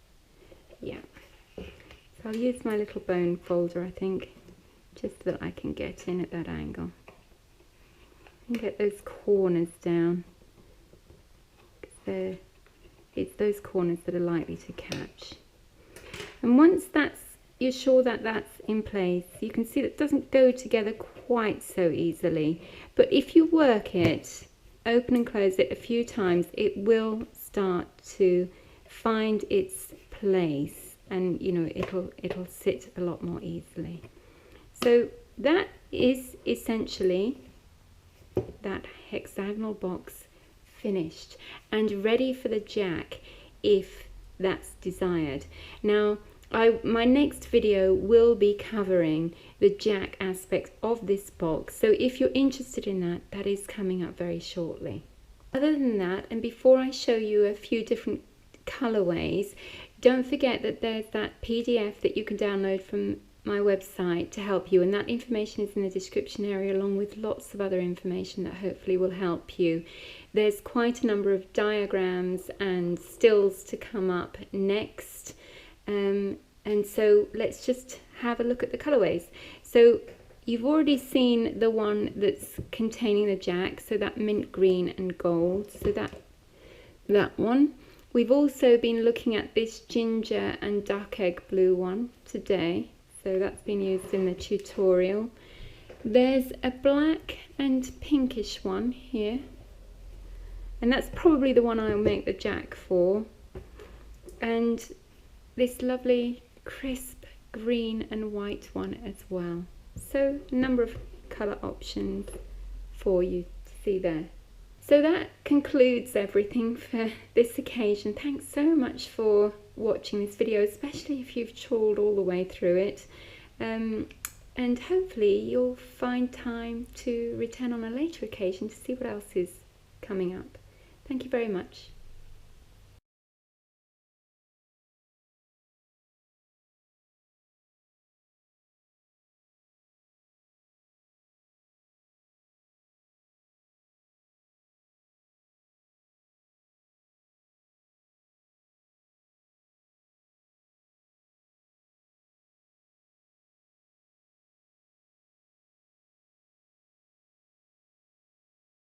Yeah. So I'll use my little bone folder, I think, just so that I can get in at that angle. And get those corners down. It's those corners that are likely to catch. And once you're sure that that's in place, you can see that it doesn't go together quite so easily, but if you work it, open and close it a few times, it will start to find its place, and you know it'll sit a lot more easily. So that is essentially that hexagonal box finished and ready for the jack if that's desired. Now my next video will be covering the jack aspect of this box, so if you're interested in that, that is coming up very shortly. Other than that, and before I show you a few different colorways, don't forget that there's that PDF that you can download from my website to help you, and that information is in the description area along with lots of other information that hopefully will help you. There's quite a number of diagrams and stills to come up next. And so let's just have a look at the colorways. So you've already seen the one that's containing the jack, so that mint green and gold, so that one. We've also been looking at this ginger and duck egg blue one today, so that's been used in the tutorial. There's a black and pinkish one here, and that's probably the one I'll make the jack for. And this lovely crisp green and white one as well. So a number of colour options for you to see there. So that concludes everything for this occasion. Thanks so much for watching this video, especially if you've trawled all the way through it. And hopefully you'll find time to return on a later occasion to see what else is coming up. Thank you very much.